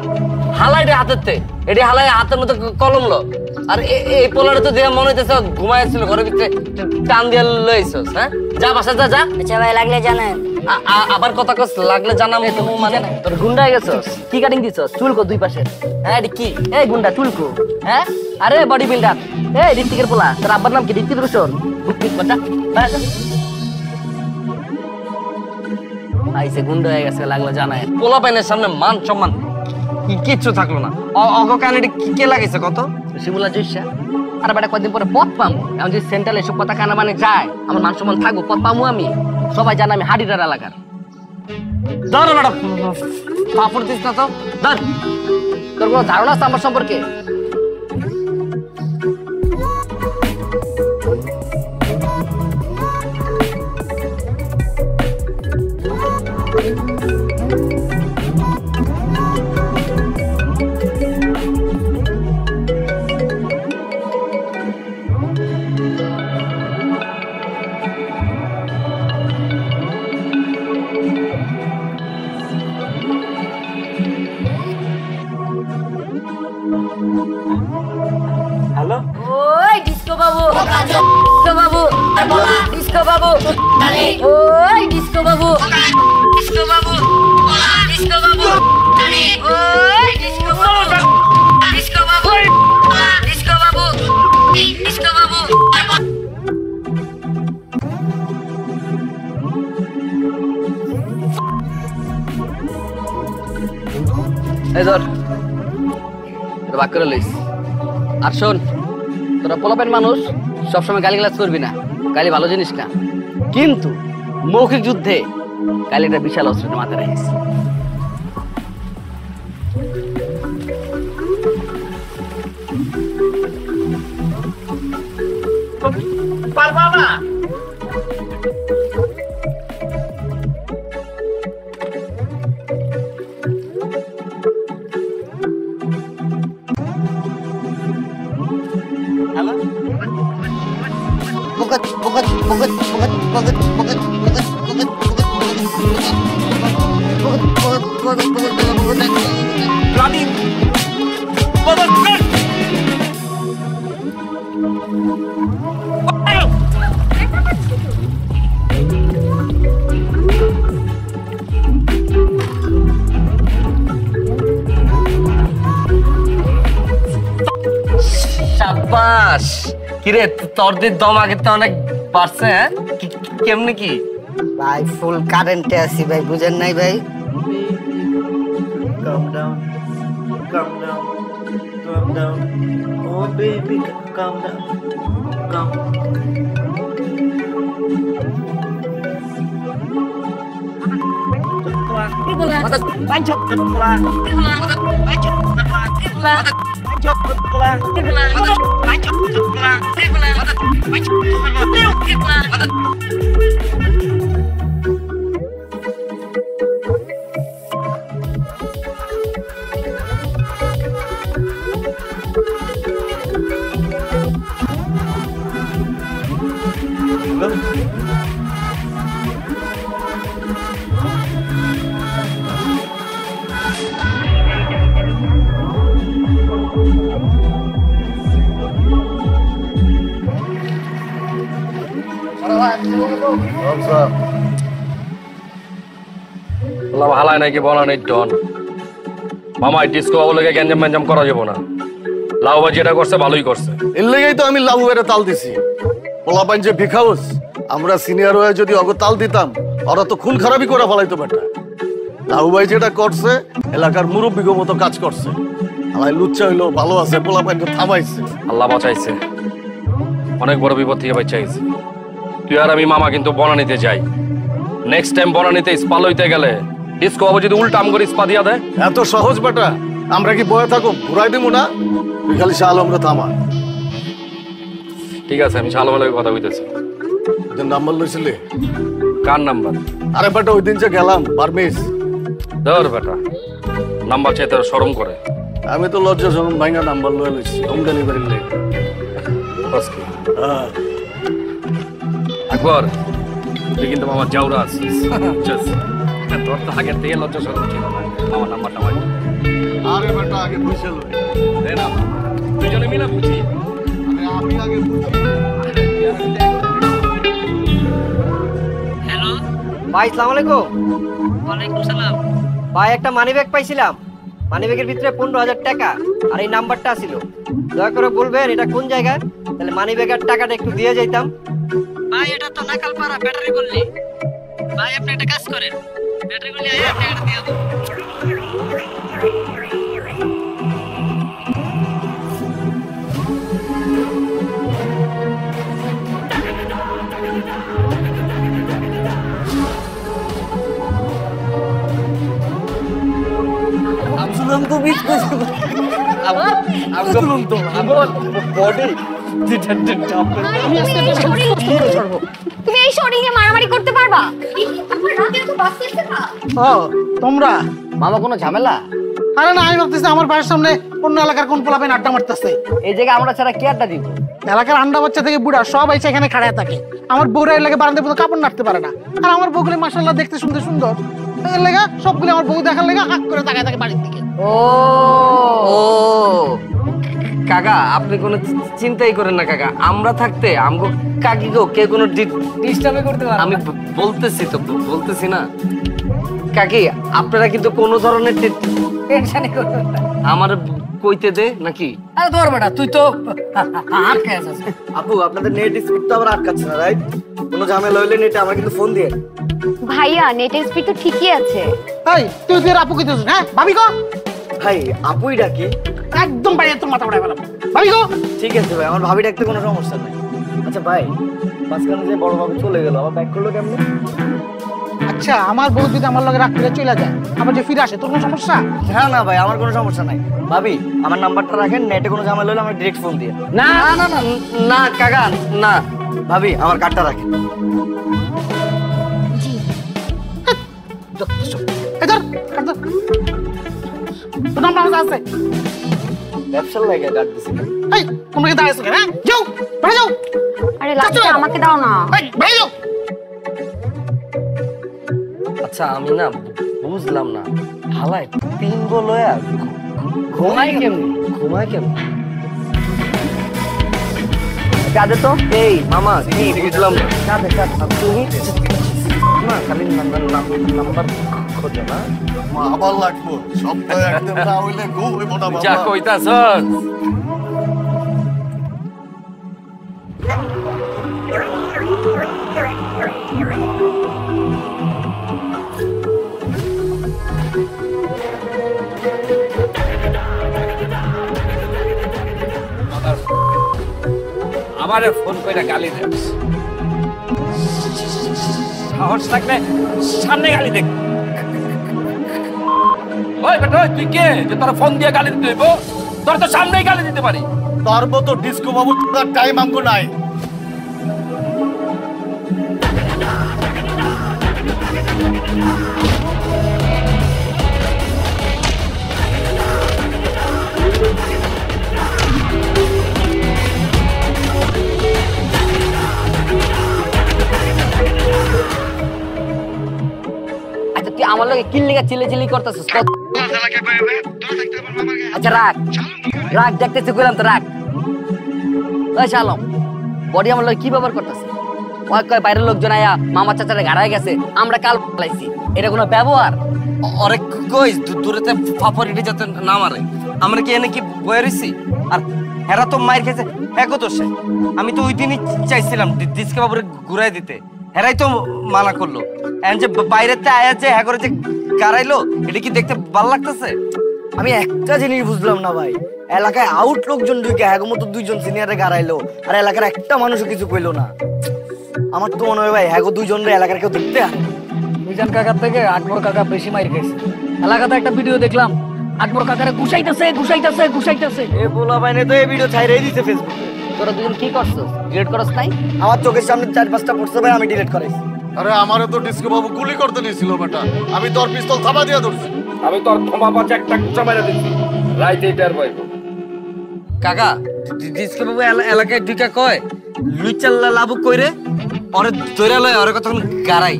হালাইটা হাতের এটি হালাই হাতের মতো কলম লো আর এই পোলারে তো দেহ মনে হইতেছে ঘুমাইছিল ঘরের ভিতরে টান দিয়ে লইছস হ্যাঁ যা বাসা যা যা আচ্ছা ভাই লাগলে জানেন আবার কথা কস লাগলে জানাম তো মানে তোর গুন্ডা হয়ে গেছস কি কাটিং দিছস চুলকো দুই পাশে হ্যাঁ এটি কি এই গুন্ডা চুলকো হ্যাঁ আরে বডি বিল্ডার এই ঋত্বিকের পোলা তোর আব্বার নাম কি ঋত্বিক রোশন বুকিং বাটা আইসে গুন্ডা হয়ে গেছে লাগলে জানায় পোলা পাইনের সামনে মান সম্মান কিচ্ছু থাকলো না অগকানিটি কে লাগিয়েছে কত শিমুলা জয়সা আর বেটা কয়েকদিন পরে পথ পামু এখন যদি সেন্ট্রাল এসব কথা কানা মানে যায় আমার মান সম্মান থাকবো পথ পামু আমি সবাই জানে আমি হাডিটার এলাকার ধর ম্যাডাম পাপড় দিস না তো ধর তোর কোনো ধারণা আছে আমার সম্পর্কে হ্যালো ওই ডিস্কো বাবু ডিস্কো বাবু ডিস্কো বাবু ওই ডিস্কো বাবু ডিস্কো বাবু ডিস্কো বাবু ওই ডিস্কো বাবু ডিস্কো বাবু ডিস্কো বাবু ডিস্কো বাবু এই ধর এটা বাক করে লইস আর শোন তোরা পোলাপেন মানুষ সবসময় গালিগালাজ করবি না গালি ভালো জিনিস না কিন্তু মৌখিক যুদ্ধে গালিটা বিশাল অস্ত্রটা মাথায় রাখিস পারবা না সাবাস কিরে তোর দিয়ে দম আগে তো অনেক বাড়ছে হ্যাঁ কেমনে কি ভাই ফুল কারেন্টে আছি ভাই বুঝেন নাই ভাই Calm down, calm down, calm down. Oh baby, calm down, calm. হালায় নাকি বলা নেই ডন মামা ডিস্কো বাবুকে গ্যাঞ্জাম ম্যাঞ্জাম করা যাবো না লাউবা যেটা করছে ভালোই করছে এর লেগেই তো আমি লাউ এর তাল দিছি পোলাপাইন যে ভিখাউস আমরা সিনিয়র হয়ে যদি অগ তাল দিতাম ওরা তো খুন খারাপই করে ফেলাইতো বেটা লাউ ভাই যেটা করছে এলাকার মুরব্বীগো মতো কাজ করছে আমার লুচ্চা হইলো ভালো আছে পোলাপাইনকে থামাইছে আল্লাহ বাঁচাইছে অনেক বড় বিপদ থেকে বাঁচাইছে তুই আর আমি মামা কিন্তু বনানীতে যাই নেক্সট টাইম বনানীতে স্পাল হইতে গেলে ডিস্কো বাবু যদি উল্টা আম করে স্পা দিয়া দেয় এত সহজ বেটা আমরা কি বয়ে থাকো ঘুরাই দিব না তুই খালি শাহ আলমরে থামা ঠিক আছে আমি শালমালের কথা কইতেছি তোর নাম্বার লইছিলি কার নাম্বার আরে বেটা ওই দিন যে গেলাম পারমিস ধর বেটা নাম্বার চাইতে শরম করে আমি তো লজ্জা শরম ভাঙা নাম্বার লয়ে লইছি হোম ডেলিভারি লেগে আকবর তুই কিন্তু আমার জাউরা আছিস তোর তো আগের থেকে লজ্জা সরম ছিল না আমার নাম্বারটা আমার আরে বেটা আগে বুঝে লো দে না দুজনে মিলে বুঝি আরে আমি আগে বুঝি হ্যালো ভাই আসসালামু আলাইকুম। ওয়ালাইকুম সালাম। ভাই একটা মানি ব্যাগ পাইছিলাম, মানি ব্যাগের ভিতরে 15,000 টাকা আর এই নাম্বারটা ছিল। দয়া করে বলবেন এটা কোন জায়গায়, তাহলে মানি ব্যাগের টাকাটা একটু দিয়ে যাইতাম। ভাই এটা তো নাকালপাড়া ব্যাটারি গল্লি। ভাই আপনি একটা কাজ করেন, ব্যাটারি গল্লি আইয়া টাকাটা দিয়ে দাও। আমসুলাম তো বিট করছে আমসুলাম তো বডি তুমি এই শরীর নিয়ে মারামারি করতে পারবা? আমার রাতে তো বাঁচতেছে না। ও তোমরা মামা কোনো ঝামেলা? আরে না, আমি ভাবতেছি আমার বাড়ির সামনে অন্য এলাকার কোন পোলাপেন আড্ডা মারতেছে। এই জায়গায় আমরা ছাড়া কি আড্ডা দিব? এলাকার আন্ডা বাচ্চা থেকে বুড়া সব এসে এখানে খাড়ায় থাকে। আমার বউরা এর লাগে বারান্দায় পুরো কাপড় নাড়তে পারে না, আর আমার বউগুলি মাশাআল্লাহ দেখতে সুন্দর সুন্দর, এর লাগা সবগুলো আমার বউ দেখার লাগা হাক করে তাকায় থাকে বাড়ির দিকে। ও কাকা আপনি কোনো চিন্তাই করেন না কাকা, আমরা থাকতে আমগো কাকিগো কে কোনো ডিস্টার্বই করতে পারে। আমি বলতেছি তো, বলতেছি না কাকি, আপনারা কিন্তু কোনো ধরনের টেনশনই করবেন না। আমার কইতে দে নাকি? আরে ধর বেটা, তুই তো আটকে আছিস। আপু আপনাদের নেট স্পিড তো আবার আটকাচ্ছে না, রাইট? কোনো ঝামেলা হইলে নেটে আমার কিন্তু ফোন দিয়ে। ভাইয়া নেটের স্পিড তো ঠিকই আছে। এই তুই তুই আপু কইতেছ? হ্যাঁ ভাবি গো, ভাই আপুই ডাকি? একদম বাড়ি তোর মাথা উড়াই ফেলাম। ভাবি গো ঠিক আছে ভাই, আমার ভাবি ডাকতে কোনো সমস্যা নাই। আচ্ছা ভাই, মাঝখানে যে বড় ভাবি চলে গেল, আবার ব্যাক করলো কেমনে? আচ্ছা আমার বউ যদি আমার লগে রাত করে চলে যায়, আবার যে ফিরে আসে, তোর কোনো সমস্যা? না না ভাই, আমার কোনো সমস্যা নাই। ভাবি আমার নাম্বারটা রাখেন, নেটে কোনো ঝামেলা হলে আমার ডিরেক্ট ফোন দিয়ে। না না না না কাকা না। ভাবি আমার কার্ডটা রাখেন। তোর নাম্বার আছে? ব্যবসার লাগে কার্ড দিছি। এই তোমরা কি দাঁড়াইছো কেন? যাও বাড়ি যাও। আরে লাস্টে আমাকে দাও না। এই বাড়ি যাও। আচ্ছা আমি না বুঝলাম না, হালায় পিঙ্গো লয়া ঘুমায় কেমনি? ঘুমায় কেমনি? কাঁদে তো। এই মামা কি বুঝলাম না। কাঁদে তুমি না খালি নাম্বার খোঁজো না। আবার লাগবো সপ্তাহে একদিন না হইলে ঘুম হইব না বাবা। যা কইতাছস আমারে ফোন কইরা গালি দেস, সাহস থাকলে সামনে গালি দেখ। ওই বেটা তুই কে যে তোর ফোন দিয়ে গালি দিতে হইব? তোর তো সামনেই গালি দিতে পারি। তার মতো ডিস্কো বাবু টাইম আমগো নাই। আচ্ছা তুই আমার লগে কিল লিগা চিল্লাচিল্লি করতেছিস? আচ্ছা রাখ রাখ, দেখতেছি কইলাম তো রাখ। ওই শালম বডি আমার লগে কি ব্যবহার করতেছে? ওই কয় বাইরের লোকজন আয়া মামা চাচারে গাড়ায় গেছে, আমরা কাল পালাইছি, এটা কোনো ব্যবহার? অরে কই দূরেতে ফাফরিটি যাতে না মারে। আমরা কি এনে কি বয়ে রইছি? আর হেরা তো মাইর খেয়েছে একও দোষে। আমি তো ওই দিনই চাইছিলাম ডিসকে বাবুরে ঘুরাই দিতে, হেরাই তো মানা করলো। এখন যে বাইরেতে আয়া যে হ্যাঁ করে যে গাড়াইলো, এটা কি দেখতে ভালো লাগতেছে? আমি একটা জিনিস বুঝলাম না ভাই, এলাকায় আউট লোকজন ঢুকে হ্যাগো মতো দুইজন সিনিয়রে গাড়াইলো, আর এলাকার একটা মানুষও কিছু কইলো না। আমার তো মনে হয় ভাই হ্যাগো দুইজনের এলাকার কেউ দেখতে আর মিজান কাকার থেকে আকবর কাকা বেশি মাইর খাইছে। এলাকাতে একটা ভিডিও দেখলাম, আকবর কাকারে ঘুষাইতেছে ঘুষাইতেছে ঘুষাইতেছে। এ বলা বাইনে তো এই ভিডিও ছাইরাই দিতে ফেসবুকে। তোরা দুজন কি করছস? ডিলিট করছ নাই? আমার চোখের সামনে 4-5টা পড়ছে ভাই, আমি ডিলিট করাইছি। আরে আমারে তো ডিস্কো বাবু গুলি করতে নিয়েছিল বেটা, আমি তোর পিস্তল থাবা দিয়া ধরছি। আমি তোর ক্ষমা পাচ্ছে একটা গুছা মেরে দিচ্ছি, রাইতে এটার বইব। কাকা ডিসকে বাবু এলাকায় ঢুকা কয় লুইচাল্লা লাভু কইরে ওরে দৈরা লয় ওরে কতক্ষণ গাড়াই।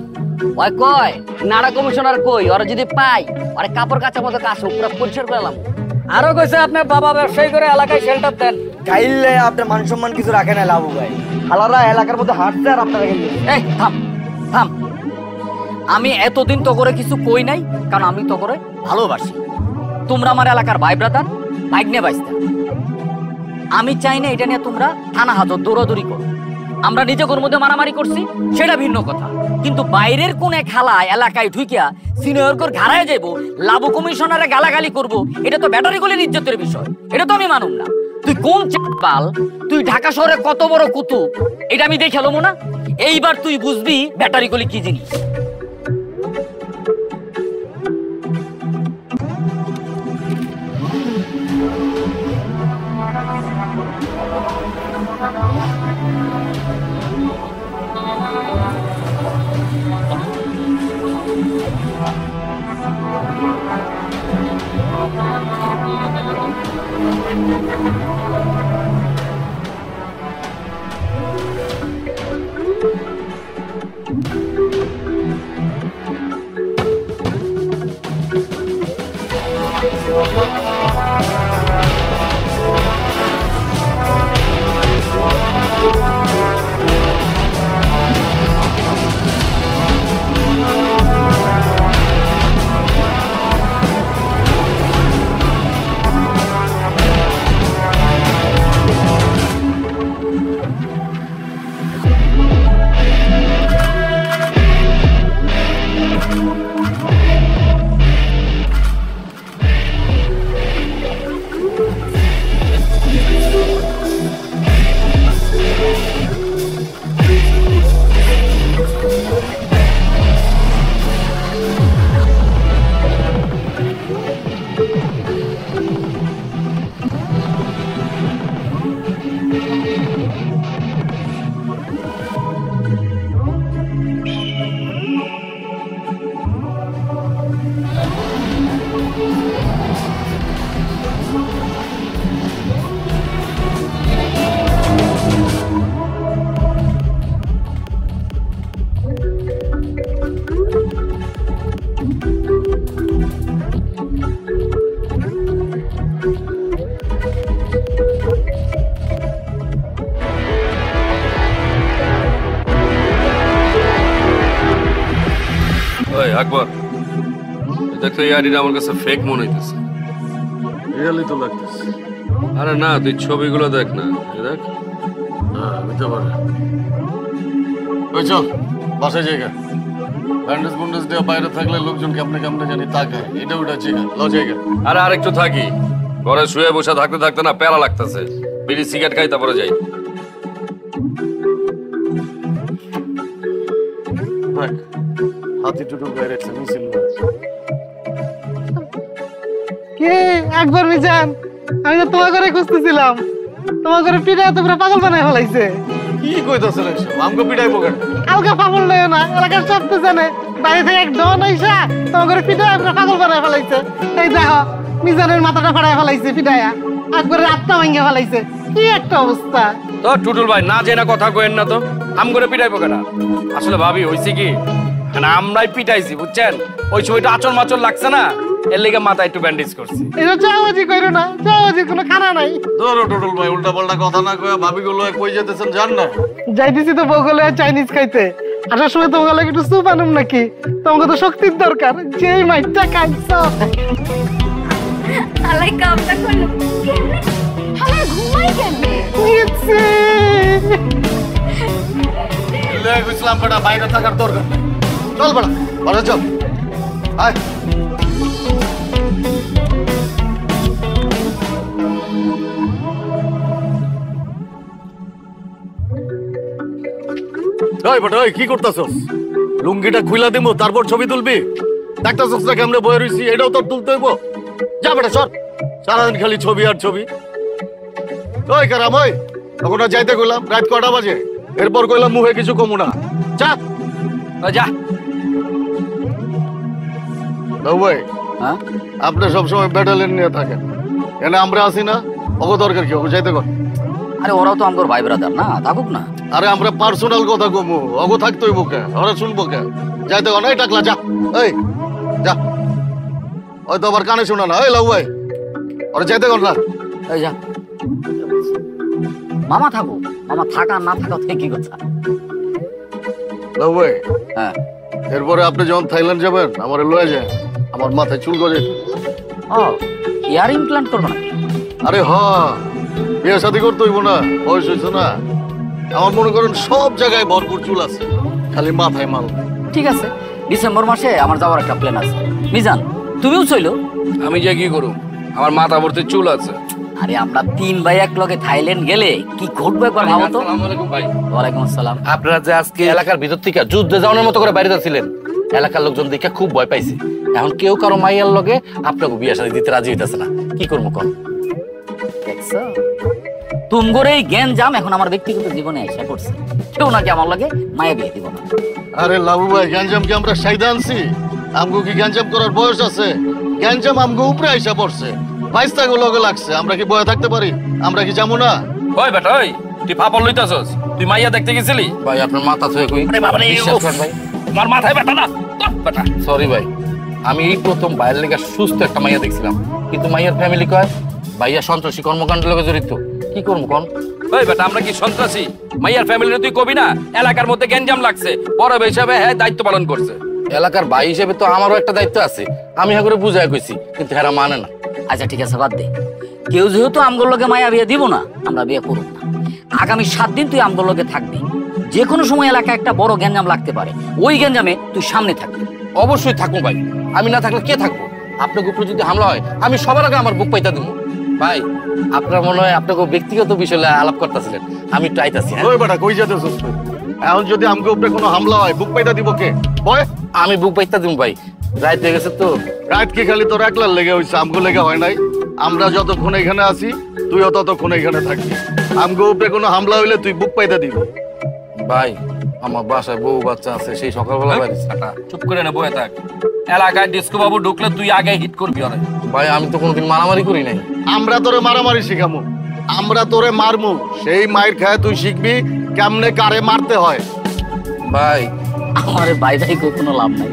ওই কয় নাড়া কমিশনার কই ওরা যদি পাই আরে কাপড় কাচা মতো কাজ পুরো পরিষ্কার করলাম। আরো কইছে আপনার বাবা ব্যবসায়ী করে এলাকায় শেল্টার দেন, গাইলে আপনার মান সম্মান কিছু রাখে না লাভু ভাই। খালারা এলাকার মধ্যে হাঁটছে আর আপনারা গেলে এই থাম থাম, আমি এতদিন তো করে কিছু কই নাই, কারণ আমি তো করে ভালোবাসি। তোমরা আমার এলাকার ভাই ব্রাদার, ভাগ্নে বাইস্তা। আমি চাই না এটা নিয়ে তোমরা থানা হাজত দৌড়াদৌড়ি করো। আমরা নিজেদের মধ্যে মারামারি করছি সেটা ভিন্ন কথা, কিন্তু বাইরের কোন এক খালা এলাকায় ঢুকিয়া সিনিয়রকর ঘাড়ায় যাইব, লাভু কমিশনারে গালাগালি করব, এটা তো ব্যাটারি গলির ইজ্জতের বিষয়, এটা তো আমি মানুম না। তুই কোন চাল, তুই ঢাকা শহরে কত বড় কুতুব এটা আমি দেখে এলাম না। এইবার তুই বুঝবি ব্যাটারি গলি কি জিনিস। আকবর, দেখো এই আইডিটা আমার কাছে ফেক মনে হইতেছে। রিয়েলি তো লাগতেছে। আরে না, তুই ছবিগুলো দেখ না, দেখ। হ্যাঁ, হইতে পারে। ওই চল বাসায় জায়গা, ব্যান্ডেজ বন্ডেজ দেওয়া বাইরে থাকলে লোকজন কেমনে কেমনে জানি তাকায়, এটা ওটা জায়গা ল জায়গা। আরে আরেকটু থাকি, ঘরে শুয়ে বসে থাকতে থাকতে না প্যারা লাগতেছে, বিড়ি সিগারেট খাই তারপরে যাই। দেখ হাতি টুটু বাইরে মিছিল কে একবার মিজান, আমি তো তোমার ঘরে খুঁজতেছিলাম, তোমার ঘরে পিঠায় তোমরা পাগল বানায় ফেলাইছে। কি কইতাছেন এসব? আমগো পিটাইবো কেন? কালকে পাগল নয় না, এলাকার সব তো জানে বাইরে থেকে এক ডন আইসা তোমার ঘরে পিঠায় তোমরা পাগল বানায় ফেলাইছে। এই দেখো মিজানের মাথাটা ফাড়ায় ফেলাইছে পিঠায়া, একবারে আত্মা ভাঙ্গে ফেলাইছে। কি একটা অবস্থা। তো টুটুল ভাই না জেনা কথা কইেন না তো, আম করে পিটাইবো কেন? আসলে ভাবি হইছে কি, আমরাই পিটাইছি বুঝছেন, ওই সময়টা আচর মাচর লাগছে না, এর লেগে মাথা একটু ব্যান্ডেজ করছি। এটা চাওয়াজি কইরো না, চাওয়াজির কোনো খানা নাই। ধরো টুটুল ভাই উল্টা পাল্টা কথা না কইয়া ভাবি গুলো কই যেতেছেন জান না? যাইতেছি তো বগলে চাইনিজ খাইতে, আসার সময় তোমাকে লাগে একটু স্যুপ আনুম নাকি? তোমাকে তো শক্তির দরকার, যেই মাইটটা খাইছো। আলাই কামটা করলো কেমনে? আমার ঘুমাই কেমনে? গেছে লে ইসলাম বড় বাইরে থাকার দরকার নাই। চল বড় বাড়ি চল, আয়। ওই বড় ওই কি করতাছস? লুঙ্গিটা খুইলা দিমু তারপর ছবি তুলবি? দেখতাছস না কেমনে বয়ে রইছি, এটাও তোর তুলতে হইব। যা বেটা সর, সারাদিন খালি ছবি আর ছবি। ওই কারাম ওই, তখন যাইতে কইলাম রাত কটা বাজে, এরপর কইলাম মুখে কিছু কমু না। যা যা। ভাই আপনি সবসময় ব্যাটালিয়ন নিয়ে থাকেন, এনে আমরা আসি না, অগো দরকার কি? অগো যাইতে কর। আরে ওরাও তো আমার ভাই ব্রাদার না, থাকুক না। আরে আমরা পার্সোনাল কথা কমু, অগো থাকতোই বোকে, ওরা শুনবো কে? যাইতে অনেক টাকলা যা এই যা ওই তো আবার কানে শোনা না এই লাউ ভাই ওরা যাইতে কর না এই যা মামা থাকো মামা থাকা না থাকা থেকে কি কথা লাউ ভাই হ্যাঁ এরপরে আপনি যখন থাইল্যান্ড যাবেন আমার লয়ে যায় আমার মাথায় চুল গজে ও ইয়ার ইমপ্লান্ট করবো নাকি আরে হ বিয়ে শাদী করতে হইব না বয়স হয়েছে না আমার মনে করেন সব জায়গায় ভরপুর চুল আছে খালি মাথায় মাল ঠিক আছে ডিসেম্বর মাসে আমার যাওয়ার একটা প্ল্যান আছে মিজান তুমিও চইলো আমি যে কি করুম আমার মাথা ভর্তি চুল আছে আরে আমরা 3 ভাই এক লগে থাইল্যান্ড গেলে কি ঘটবে একবার ভাবো তো ওয়ালাইকুম আসসালাম আপনারা যে আজকে এলাকার ভিতর থেকে যুদ্ধে যাওয়ার মতো করে বাইরে যাচ্ছিলেন এলাকার লোকজন দেখে খুব ভয় পাইছে এখন কেউ কারো মাইয়ার লগে আপনাকে বিয়ে শাদী দিতে রাজি হইতেছে না কি করবো কোন দেখছো তুমগোর এই জ্ঞান জাম এখন আমার ব্যক্তিগত জীবনে এসে পড়ছে কেউ নাকি আমার লগে মায়া বিয়ে দিব না আরে লাবু ভাই গ্যাঞ্জাম কি আমরা সাইদা আনছি আমগো কি গ্যাঞ্জাম করার বয়স আছে গ্যাঞ্জাম আমগো উপরে আইসা পড়ছে বাইস্তাগো লগে লাগছে আমরা কি বয়ে থাকতে পারি আমরা কি যাবো না ওই বেটা ওই তুই পাপড় লইতাছস তুই মাইয়া দেখতে গেছিলি ভাই আপনার মাথা ছুঁয়ে কই আরে বাবা রে ভাই আমার মাথায় ব্যথা না তোর বেটা সরি ভাই আমি এই প্রথম বাইরের লেগে সুস্থ একটা মাইয়া দেখছিলাম কিন্তু মাইয়ার ফ্যামিলি কয় ভাইয়া সন্ত্রাসী কর্মকাণ্ডের লগে জড়িত কি করবো কোন ওই বেটা আমরা কি সন্ত্রাসী মাইয়ার ফ্যামিলির তুই কবি না এলাকার মধ্যে গ্যাঞ্জাম লাগছে বড় হিসাবে হ্যাঁ দায়িত্ব পালন করছে এলাকার ভাই হিসেবে তো আমারও একটা দায়িত্ব আছে আমি হ্যাঁ করে বুঝাই কইছি কিন্তু হেরা মানে না আচ্ছা ঠিক আছে বাদ দে কেউ যেহেতু আমগোর লগে মায়া বিয়ে দিব না আমরা বিয়ে করব না আগামী 7 দিন তুই আমগোর লগে থাকবি যে কোনো সময় এলাকায় একটা বড় গ্যাঞ্জাম লাগতে পারে ওই গ্যাঞ্জামে তুই সামনে থাকবি অবশ্যই থাকবো ভাই আমি না থাকলে কে থাকবো আপনার উপরে যদি হামলা হয় আমি সবার আগে আমার বুক পাইতা দেবো ভাই আপনার মনে হয় আপনাকে ব্যক্তিগত বিষয়ে আলাপ করতেছিলেন আমি একটু আইতাছি ওই বেটা কই যেতেছস তুই এখন যদি আমগো উপরে কোনো হামলা হয় বুক পাইতা দিব কে বয় আমি বুক পাইতা দিব ভাই রাত হয়ে গেছে তো রাত কি খালি তোর একলার লেগে হইছে আমগো লেগে হয় নাই আমরা যতক্ষণ এখানে আছি তুইও ততক্ষণ এখানে থাকবি আমগো উপরে কোনো হামলা হইলে তুই বুক পাইতা দিবি ভাই আমার বাসায় বউ বাচ্চা আছে সেই সকালবেলা বাইরে চুপ করে না বয়ে থাক এলাকায় ডিস্কো বাবু ঢুকলে তুই আগে হিট করবি ওরে ভাই আমি তো কোনোদিন মারামারি করি নাই আমরা তোরে মারামারি শিখামু আমরা তোরে মারমু সেই মাইর খায় তুই শিখবি কেমনে কারে মারতে হয় ভাই আমার বাইরে কোনো লাভ নাই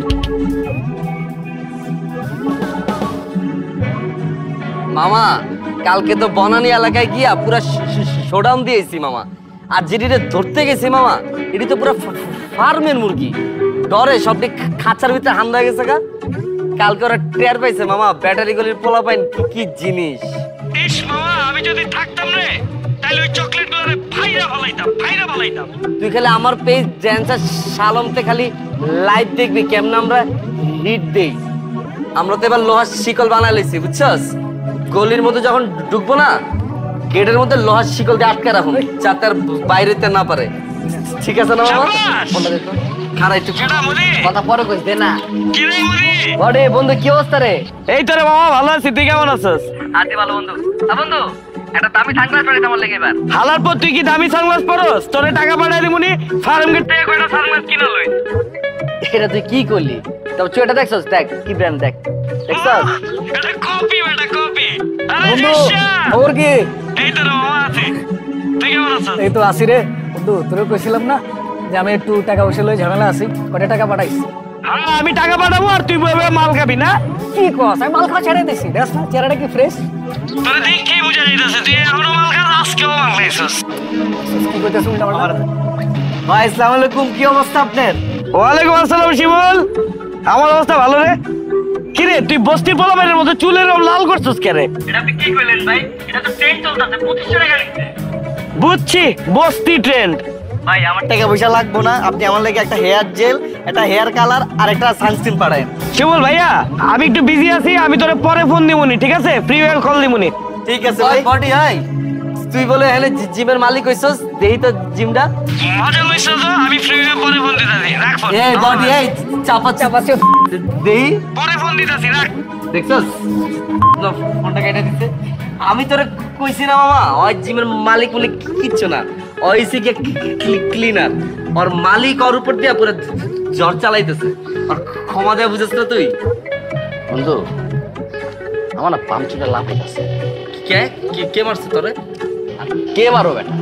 মামা কালকে তো বনানী এলাকায় গিয়া পুরা শোডাউন দিয়েছি মামা আর যেটিরে ধরতে গেছি মামা এটি তো পুরো ফার্মের মুরগি ডরে সবটি খাঁচার ভিতরে হামলা গেছে গা কালকে ওরা টের পাইছে মামা ব্যাটারি গলির পোলা পাইন কি জিনিস ইস মামা আমি যদি থাকতাম রে তাহলে ওই চকলেট গুলোরে ফাইরা ফালাইতাম তুই খালি আমার পেজ ড্যান্সার শালমতে খালি লাইভ দেখবি কেমন আমরা হিট দেই আমরা তো এবার লোহার শিকল বানাই লইছি বুঝছস গলির মধ্যে যখন ঢুকবো না গেটের মধ্যে লোহার শিকল দিয়ে আটকে রাখুন যাতে আর বাইরে যেতে না পারে ঠিক আছে না মামা ফোনটা দেখো খারাপ একটু কথা পরে কইস দে না বড়ে বন্ধু কি অবস্থা রে এই তো রে মামা ভালো আছি তুই কেমন আছিস আছি ভালো বন্ধু বন্ধু একটা দামি সানগ্লাস পরে তোমার লেগে এবার হালার পর তুই কি দামি সানগ্লাস পরস তোরে টাকা পাঠাই দিমুনি ফার্ম গেট থেকে কয়টা সানগ্লাস কিনা লই এটা তুই কি করলি তবে চুয়েটা দেখছস দেখ কি ব্র্যান্ড দেখ দেখছস এটা কপি বেটা কপি বন্ধু খবর কি এই তো রে মামা আছি তুই কেমন আছিস এই তো আসি রে বন্ধু তোরে কইছিলাম না যে আমি একটু টাকা পয়সা লই ঝামেলা আছি কত টাকা পাঠাইছ হ্যাঁ আমি টাকা পাঠাবো আর তুই মাল খাবি না কি কস আমি মাল খাওয়া ছেড়ে দিছি দেখ না চেহারাটা কি ফ্রেশ তোরে দেখ কি বুঝা যাইতাছে তুই এখনো মাল খাস আজকেও মাল খাইছস কি কইতাছ উল্টা পাল্টা ভাই আসসালামু আলাইকুম কি অবস্থা আপনার ওয়ালাইকুম আসসালাম শিমুল আমার অবস্থা ভালো রে কি রে তুই বস্তির পোলাপানের মতো চুলের রং লাল করছস কে রে এটা আপনি কি কইলেন ভাই এটা তো ট্রেন চলতেছে 2500 টাকা নিচ্ছে বুঝছি বস্তি ট্রেন্ড ভাই আমার টাকা পয়সা লাগবো না আপনি আমার লাগি একটা হেয়ার জেল একটা হেয়ার কালার আর একটা সানস্ক্রিন পাঠায়েন শিমুল ভাইয়া আমি একটু বিজি আছি আমি তোরে পরে ফোন দিমুনি ঠিক আছে ফ্রি ওয়েল কল দিমুনি ঠিক আছে ভাই বডি হাই তুই বলে হেলে জিমের মালিক হইছস দেই তো জিমটা মজা লইছস তো আমি ফ্রি ওয়েল পরে ফোন দিতাছি রাখ ফোন এই বডি এই চাপা দেই পরে ফোন দিতাছি রাখ দেখছস না ফোনটা কেটে দিতে আমি তোরে কইছি না মামা ওই জিমের মালিক বলে কিচ্ছু না ওই সি কে ক্লিনার আর মালিক ওর উপর দিয়া পুরো জ্বর চালাইতেছে আর ক্ষমা দেয়া বুঝছস না তুই বন্ধু আমার না পামচুটা লাভ হইতাছে কে কে মারছে তোরে কে মারো বেটা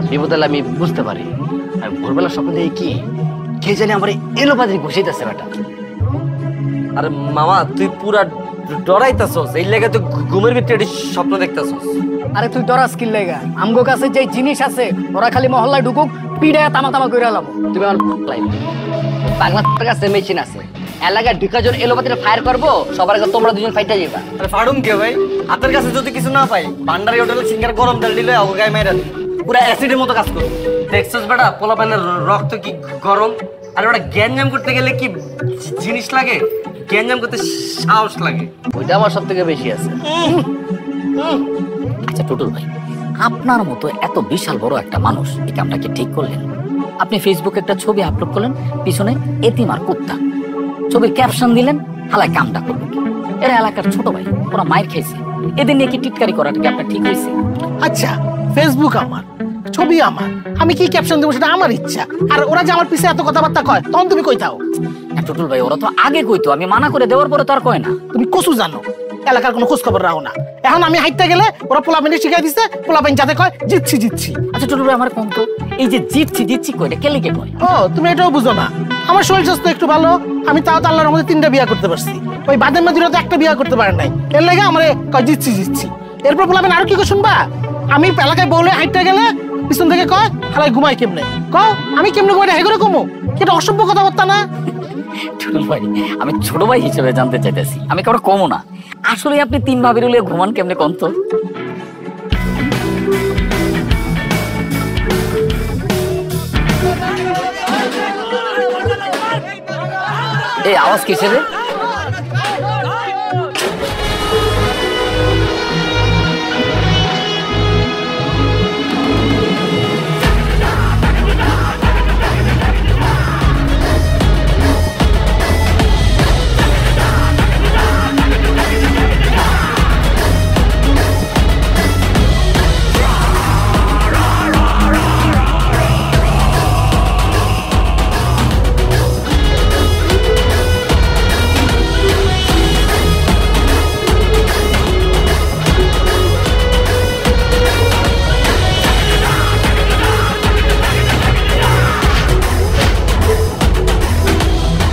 বিপদ হলে আমি বুঝতে পারি আর ভোরবেলা স্বপ্ন দেখি কি কে জানি আমার এলোপাতি ঘুষাইতেছে বেটা। আরে মামা তুই পুরা ডরাইতাছস, এই লেগে তুই ঘুমের ভিতরে এটি স্বপ্ন দেখতাছস। আরে তুই ডরাস কি লাগা? আমগো কাছে যে জিনিস আছে ওরা খালি মহল্লায় ঢুকুক পিড়ায় তামা তামা কইরা লাভ। তুমি আমার পাগলার কাছে মেশিন আছে, এলাকায় ঢুকার এলোপাতিটা ফায়ার করবো, সবার আগে তোমরা দুজন ফাইটা যাবা। আরে ফাড়ুম কে ভাই? হাতের কাছে যদি কিছু না পাই ভান্ডারি হোটেলে সিঙ্গার গরম তেল দিলে ওকে গায়ে মেরে দিই, পুরো অ্যাসিডের মতো কাজ করবে। দেখছস বেটা পোলাপানের রক্ত কি গরম, আর ওটা গ্যাঞ্জাম করতে গেলে কি জিনিস লাগে, গ্যাঞ্জাম করতে সাহস লাগে। ওইটা আমার সব থেকে বেশি আছে। আচ্ছা টুটুল ভাই, আপনার মতো এত বিশাল বড় একটা মানুষ এই কামটা কি ঠিক করলেন? আপনি ফেসবুকে একটা ছবি আপলোড করলেন, পিছনে এতিম আর কুত্তা, ছবির ক্যাপশন দিলেন, হালায় কামটা করবেন। এরা এলাকার ছোট ভাই, ওরা মায়ের খাইছে, এদের নিয়ে কি টিটকারি করাটা কি আপনার ঠিক হয়েছে? আচ্ছা ফেসবুক আমার, ছবি আমার, আমি কি ক্যাপশন দেবো সেটা আমার ইচ্ছা। আর ওরা যে আমার পিছে এত কথাবার্তা কয় তখন তুমি কই থাও? টুটুল ভাই ওরা তো আগে কইতো, আমি মানা করে দেওয়ার পরে তো আর কয় না। তুমি কসু জানো, এলাকার কোনো খোঁজ খবর রাখো না। এখন আমি হাইটটা গেলে ওরা পোলাপাইন শিখাই দিচ্ছে, পোলাপাইন যাতে কয় জিতছি জিতছি। আচ্ছা টুটুল ভাই আমার কোন তো এই যে জিতছি জিতছি কয়টা কে লিখে কয়? ও তুমি এটাও বুঝো না, আমার শরীর স্বাস্থ্য একটু ভালো, আমি তাও তো আল্লাহর মধ্যে 3টা বিয়া করতে পারছি। ওই বাদের মধ্যে তো একটা বিয়া করতে পারেন নাই, এর লাগে আমার কয় জিতছি জিতছি। এরপর পোলাপাইন আরো কি কয় শুনবা? আমি এলাকায় বলে হাইটটা গেলে পিছন থেকে কয় হালাই ঘুমাই কেমনে, কও আমি কেমনে ঘুমাই হেগরে কমো, এটা অসভ্য কথাবার্তা না? টুটুল ভাই আমি ছোট ভাই হিসেবে জানতে চাইতেছি, আমি কারো কমো না। আসলে আপনি 3 ভাবির হলে ঘুমান কেমনে কোন তো? এই আওয়াজ কিসের?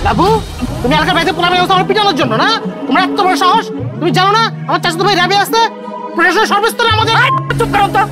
বাবু তুমি এলাকার বাইরে পোলাপাইন আমার পিটানোর জন্য না? তোমার এত বড় সাহস! তুমি জানো না আমার চাচাতো ভাই রাবি আসছে, প্রশাসনের সর্বস্তরে আমাদের। চুপ করো তো।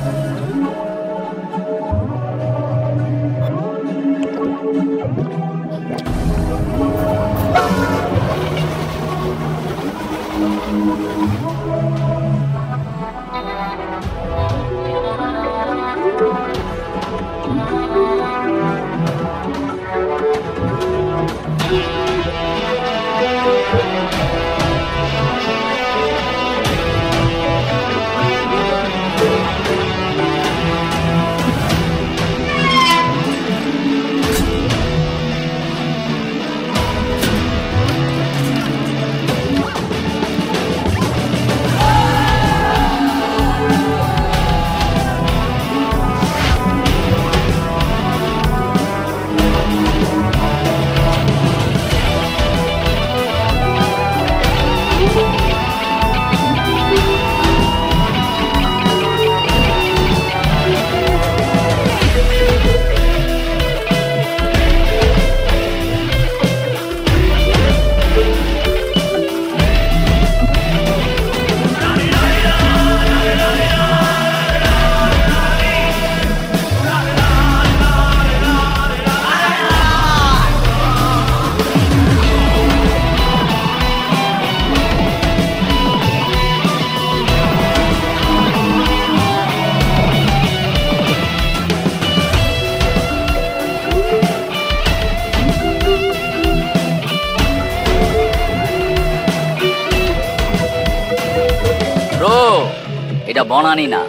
এটা বনানি না,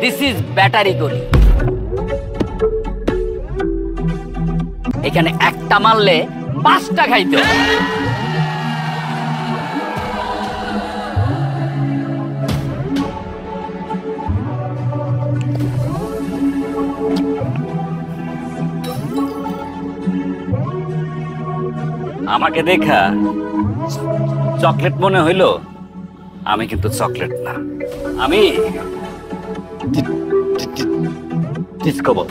দিস ইজ ব্যাটারি গলি। এখানে একটা মারলে 5টা খাইতে হবে। আমাকে দেখা চকলেট মনে হইলো, আমি কিন্তু চকলেট না, আমি ডিসকভার।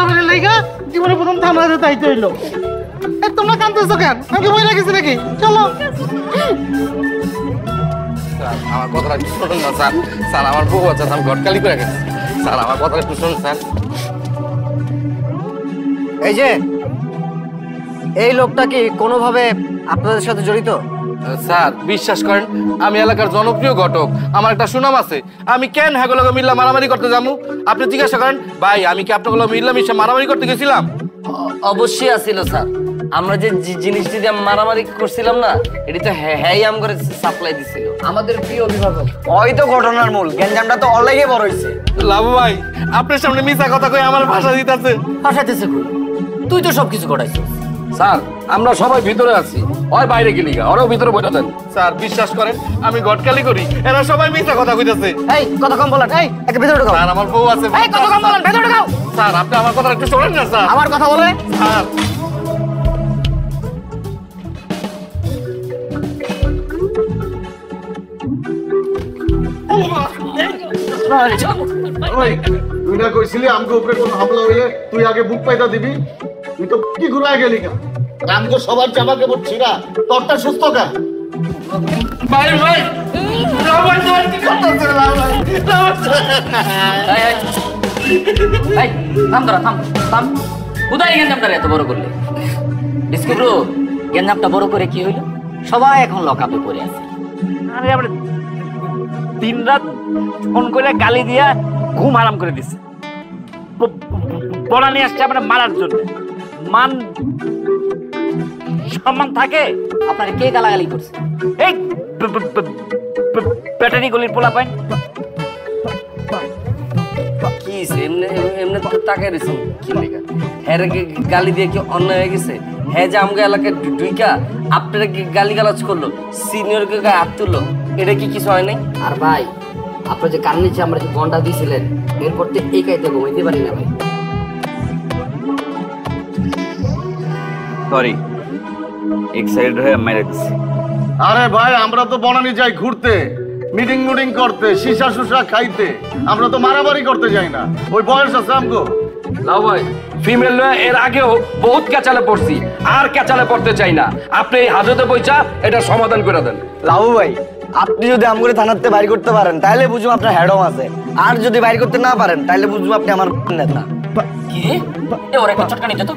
পোলাপানের লাইগা জীবনে প্রথম থানা যেতে আইতে হইলো। তোমরা কাঁদতেছো কেন? আমি ভয় লাগেছে নাকি? চলো। আমার কথাটা একটু শুনুন না স্যার। স্যার আমার বউ আছে, আমি গটকালি করে গেছি। স্যার আমার কথাটা একটু শুনুন স্যার। এই যে এই লোকটা কি কোনোভাবে আপনাদের সাথে জড়িত? স্যার বিশ্বাস করেন আমি এলাকার জনপ্রিয় ঘটক, আমার একটা সুনাম আছে। আমি কেন হ্যাগুলো মিল্লা মারামারি করতে যাবো? আপনি জিজ্ঞাসা করেন ভাই, আমি কি আপনাগুলো মিল্লা মিশে মারামারি করতে গেছিলাম? অবশ্যই আছিল স্যার। আমরা যে জিনিসটি দিয়ে মারামারি করছিলাম না, এটি তো হ্যাঁ আম করে সাপ্লাই দিছিল আমাদের প্রিয় অভিভাবক। ওই তো ঘটনার মূল, গ্যাঞ্জামটা তো অনলাইনে বড় হইছে। লাভু ভাই আপনার সামনে মিছা কথা কই আমার ভাষা দিতেছে। ভাষাতেছে কই? তুই তো সবকিছু ঘটাইছিস। স্যার আমরা সবাই ভিতরে আছি, ওই বাইরে গেলি গা, ওরাও ভিতরে বসে দেন। স্যার বিশ্বাস করেন আমি গটকালি করি, এরা সবাই মিথ্যা কথা কইতাছে। এই কথা কম বলেন, এই একটা ভিতরে ঢোকাও। স্যার আমার বউ আছে। এই কথা কম বলেন, ভিতরে ঢোকাও। স্যার আপনি আমার কথা একটু শোনেন না স্যার। আমার কথা বলে স্যার ওই তুই না কইছিলি আমগো উপরে কোন হামলা হইলে তুই আগে বুক পাইতা দিবি? তুই তো কি ঘুরায় গেলি কেন? আমগো সবার জামা কাপড় ছিঁড়া, তোরটা সুস্থ কেন? ভাই ভাই রামাই তোমার কি করতেছে? রামাই এই থাম তোরা, থাম থাম। কোথায় গেঞ্জামটা এত বড় করলে? ডিসকাভার গেঞ্জামটা বড় করে কি হইলো? সবাই এখন লকআপে পড়ে আছে। আরে আমরা দিন রাত ফোন করে গালি দিয়া ঘুম আরাম করে দিচ্ছে। বড়া নিয়ে আসছে আমরা মারার জন্য। মান সম্মান থাকে? আপনারা কে গালাগালি করছে? এই ব্যাটারি গলির পোলা পাইন কি এমনি এমনি তাকাই রয়েছে কি লেখা? হ্যাঁ গালি দিয়ে কি অন্যায় হয়ে গেছে? হ্যাঁ যে আমাকে এলাকায় ঢুইকা আপনারা গালি গালাজ করলো, সিনিয়রকে গায়ে হাত তুললো, এটা কি কিছু হয় নাই? আর ভাই আপনার যে কান নিচে আমরা যে বন্ডা দিয়েছিলেন, এরপর তো এই কাইতে ঘুমাইতে পারি না ভাই। সরি এক্সাইটেড হয়ে মেরে দিছি। আরে ভাই আমরা তো বনানি যাই ঘুরতে, মিটিং মুটিং করতে, শিশা সুসা খাইতে, আমরা তো মারামারি করতে যাই না। ওই বয়স আছে আমগো। লাউ ভাই ফিমেল এর আগেও বহুত ক্যাচালে পড়ছি, আর ক্যাচালে পড়তে চাই না। আপনি এই হাজতে বইচা এটা সমাধান করে দেন। লাউ ভাই আপনি যদি আমগরে থানাতে বাইর করতে পারেন তাহলে বুঝুম আপনার হেডম আছে, আর যদি বাইর করতে না পারেন তাহলে বুঝুম আপনি আমার নেতা। কি এ ওরে একটা চটকানি দে তো।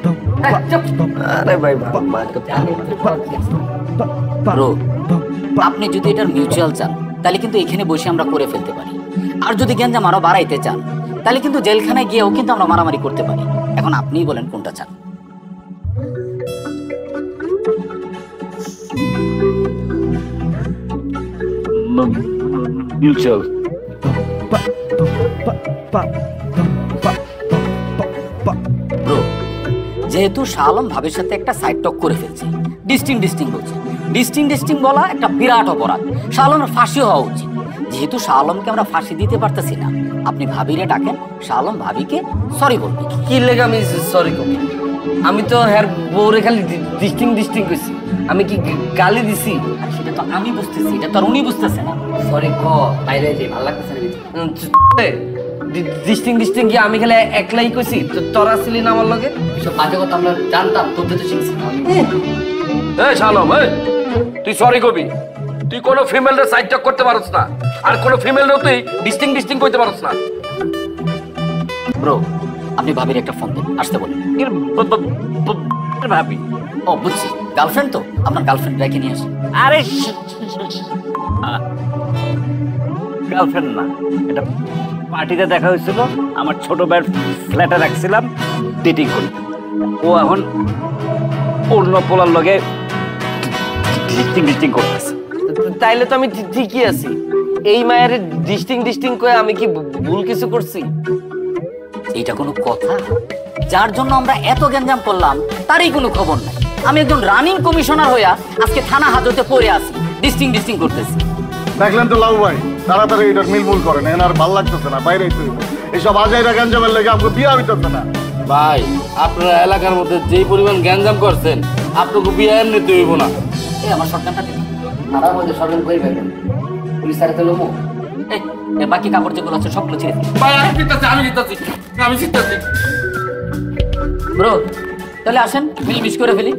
আরে ভাই ব্রো, আপনি যদি এটার মিউচুয়াল চান তাহলে কিন্তু এখানে বসে আমরা করে ফেলতে পারি, আর যদি গ্যাঞ্জাম আরো বাড়াইতে চান তাহলে কিন্তু জেলখানায় গিয়েও কিন্তু আমরা মারামারি করতে পারি। এখন আপনিই বলেন কোনটা চান। মিউচুয়াল। ব্রো, যেহেতু শাহ আলম ভাবের সাথে একটা সাইড টক করে ফেলছে, ডিস্টিং বলছে, ডিস্টিং বলা একটা বিরাট অপরাধ। শাহ আলমের ফাঁসি হওয়া উচিত। যেহেতু শাহ আলমকে আমরা ফাঁসি দিতে পারতেছি না, আপনি ভাবিরে ডাকেন, শাহ আলম ভাবিকে সরি বলবে। কি লেগে আমি সরি করবো? আমি তো হ্যার বউরে খালি ডিস্টিং করছি, আমি কি গালি দিছি? আর সেটা তো আমি বুঝতেছি, এটা তো আর উনি বুঝতেছে না। সরি ক বাইরে যে ভালো লাগতেছে না। ডিস্টিং কি আমি খালি একলাই কইছি? তোরা ছিলি না আমার লগে? এসব বাজে কথা আমরা জানতাম, তোর তো শিখছি। এই শালম, এই তুই সরি কবি। তুই কোনো ফিমেলের সাইড টক করতে পারছ না, আর কোনো ফিমেলেরও তুই ডিস্টিং করতে পারছ না। ব্রো, আপনি ভাবির একটা ফোন দেন, আসতে বলেন। ভাবি? ও বুঝছি, গার্লফ্রেন্ড তো, আপনার গার্লফ্রেন্ড রেখে নিয়ে আসেন। আরে গার্লফ্রেন্ড না, এটা পার্টিতে দেখা হয়েছিল, আমার ছোট ভাইয়ের ফ্ল্যাটে রাখছিলাম ডেটিং করি। ও এখন অন্য পোলার লগে ডিস্টিং করতেছে। তাইলে তো আমি ঠিকই আছি। এই মায়ের ডিস্টিং করে আমি কি ভুল কিছু করছি? এইটা কোনো কথা? যার জন্য আমরা এত গ্যাঞ্জাম করলাম তারই কোনো খবর নাই। আমি একজন রানিং কমিশনার হইয়া আজকে থানা হাজতে পড়ে আছি, ডিস্টিং করতেছি। দেখলেন তো লাউ ভাই, তাড়াতাড়ি এটা মিলমুল করেন, এনার ভাল লাগতেছে না, বাইরে এইসব আজাইরা গ্যাঞ্জামের লেগে আমাকে বিয়া হইতেছে না। ভাই আপনারা এলাকার মধ্যে যেই পরিমাণ গ্যাঞ্জাম করছেন, আপনাকে বিয়ে এমনিতে হইব না। এই আমার সরকারটা দিন, আর আমাদের সরকার কই ভাইবেন পুলিশ আর তো লোমো। এই বাকি কাপড় যেগুলো আছে সবগুলো ছেড়ে দিন। ভাই আমি জিততেছি। ব্রো তাহলে আসেন মিলমিশ করে ফেলি।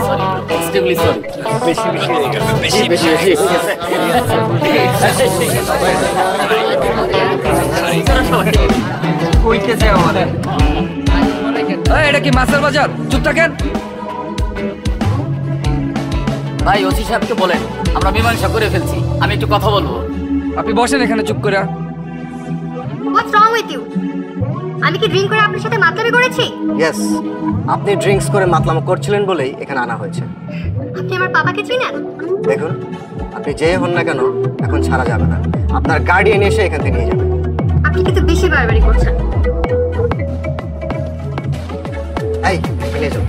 Sorry extremely sorry. বেশি বেশি কইতেছে আমাদের এটা কি মাছের বাজার? চুপ থাকেন ভাই। ওসি সাহেবকে বলেন আমরা মীমাংসা করে ফেলছি, আমি একটু কথা বলবো। আপনি বসেন এখানে চুপ করে। হোয়াটস রং উইথ ইউ? আমি কি ড্রিঙ্ক করে আপনার সাথে মাতলামি করেছি? ইয়েস, আপনি ড্রিঙ্কস করে মাতলামি করছিলেন বলেই এখানে আনা হয়েছে। আপনি আমার বাবাকে চিনেন? দেখুন, আপনি যে হন না কেন এখন ছাড়া যাবে না, আপনার গার্ডিয়ান এসে এখান থেকে নিয়ে যাবে। আপনি কিন্তু বেশি বাড়াবাড়ি করছেন। এই নিয়ে যাও।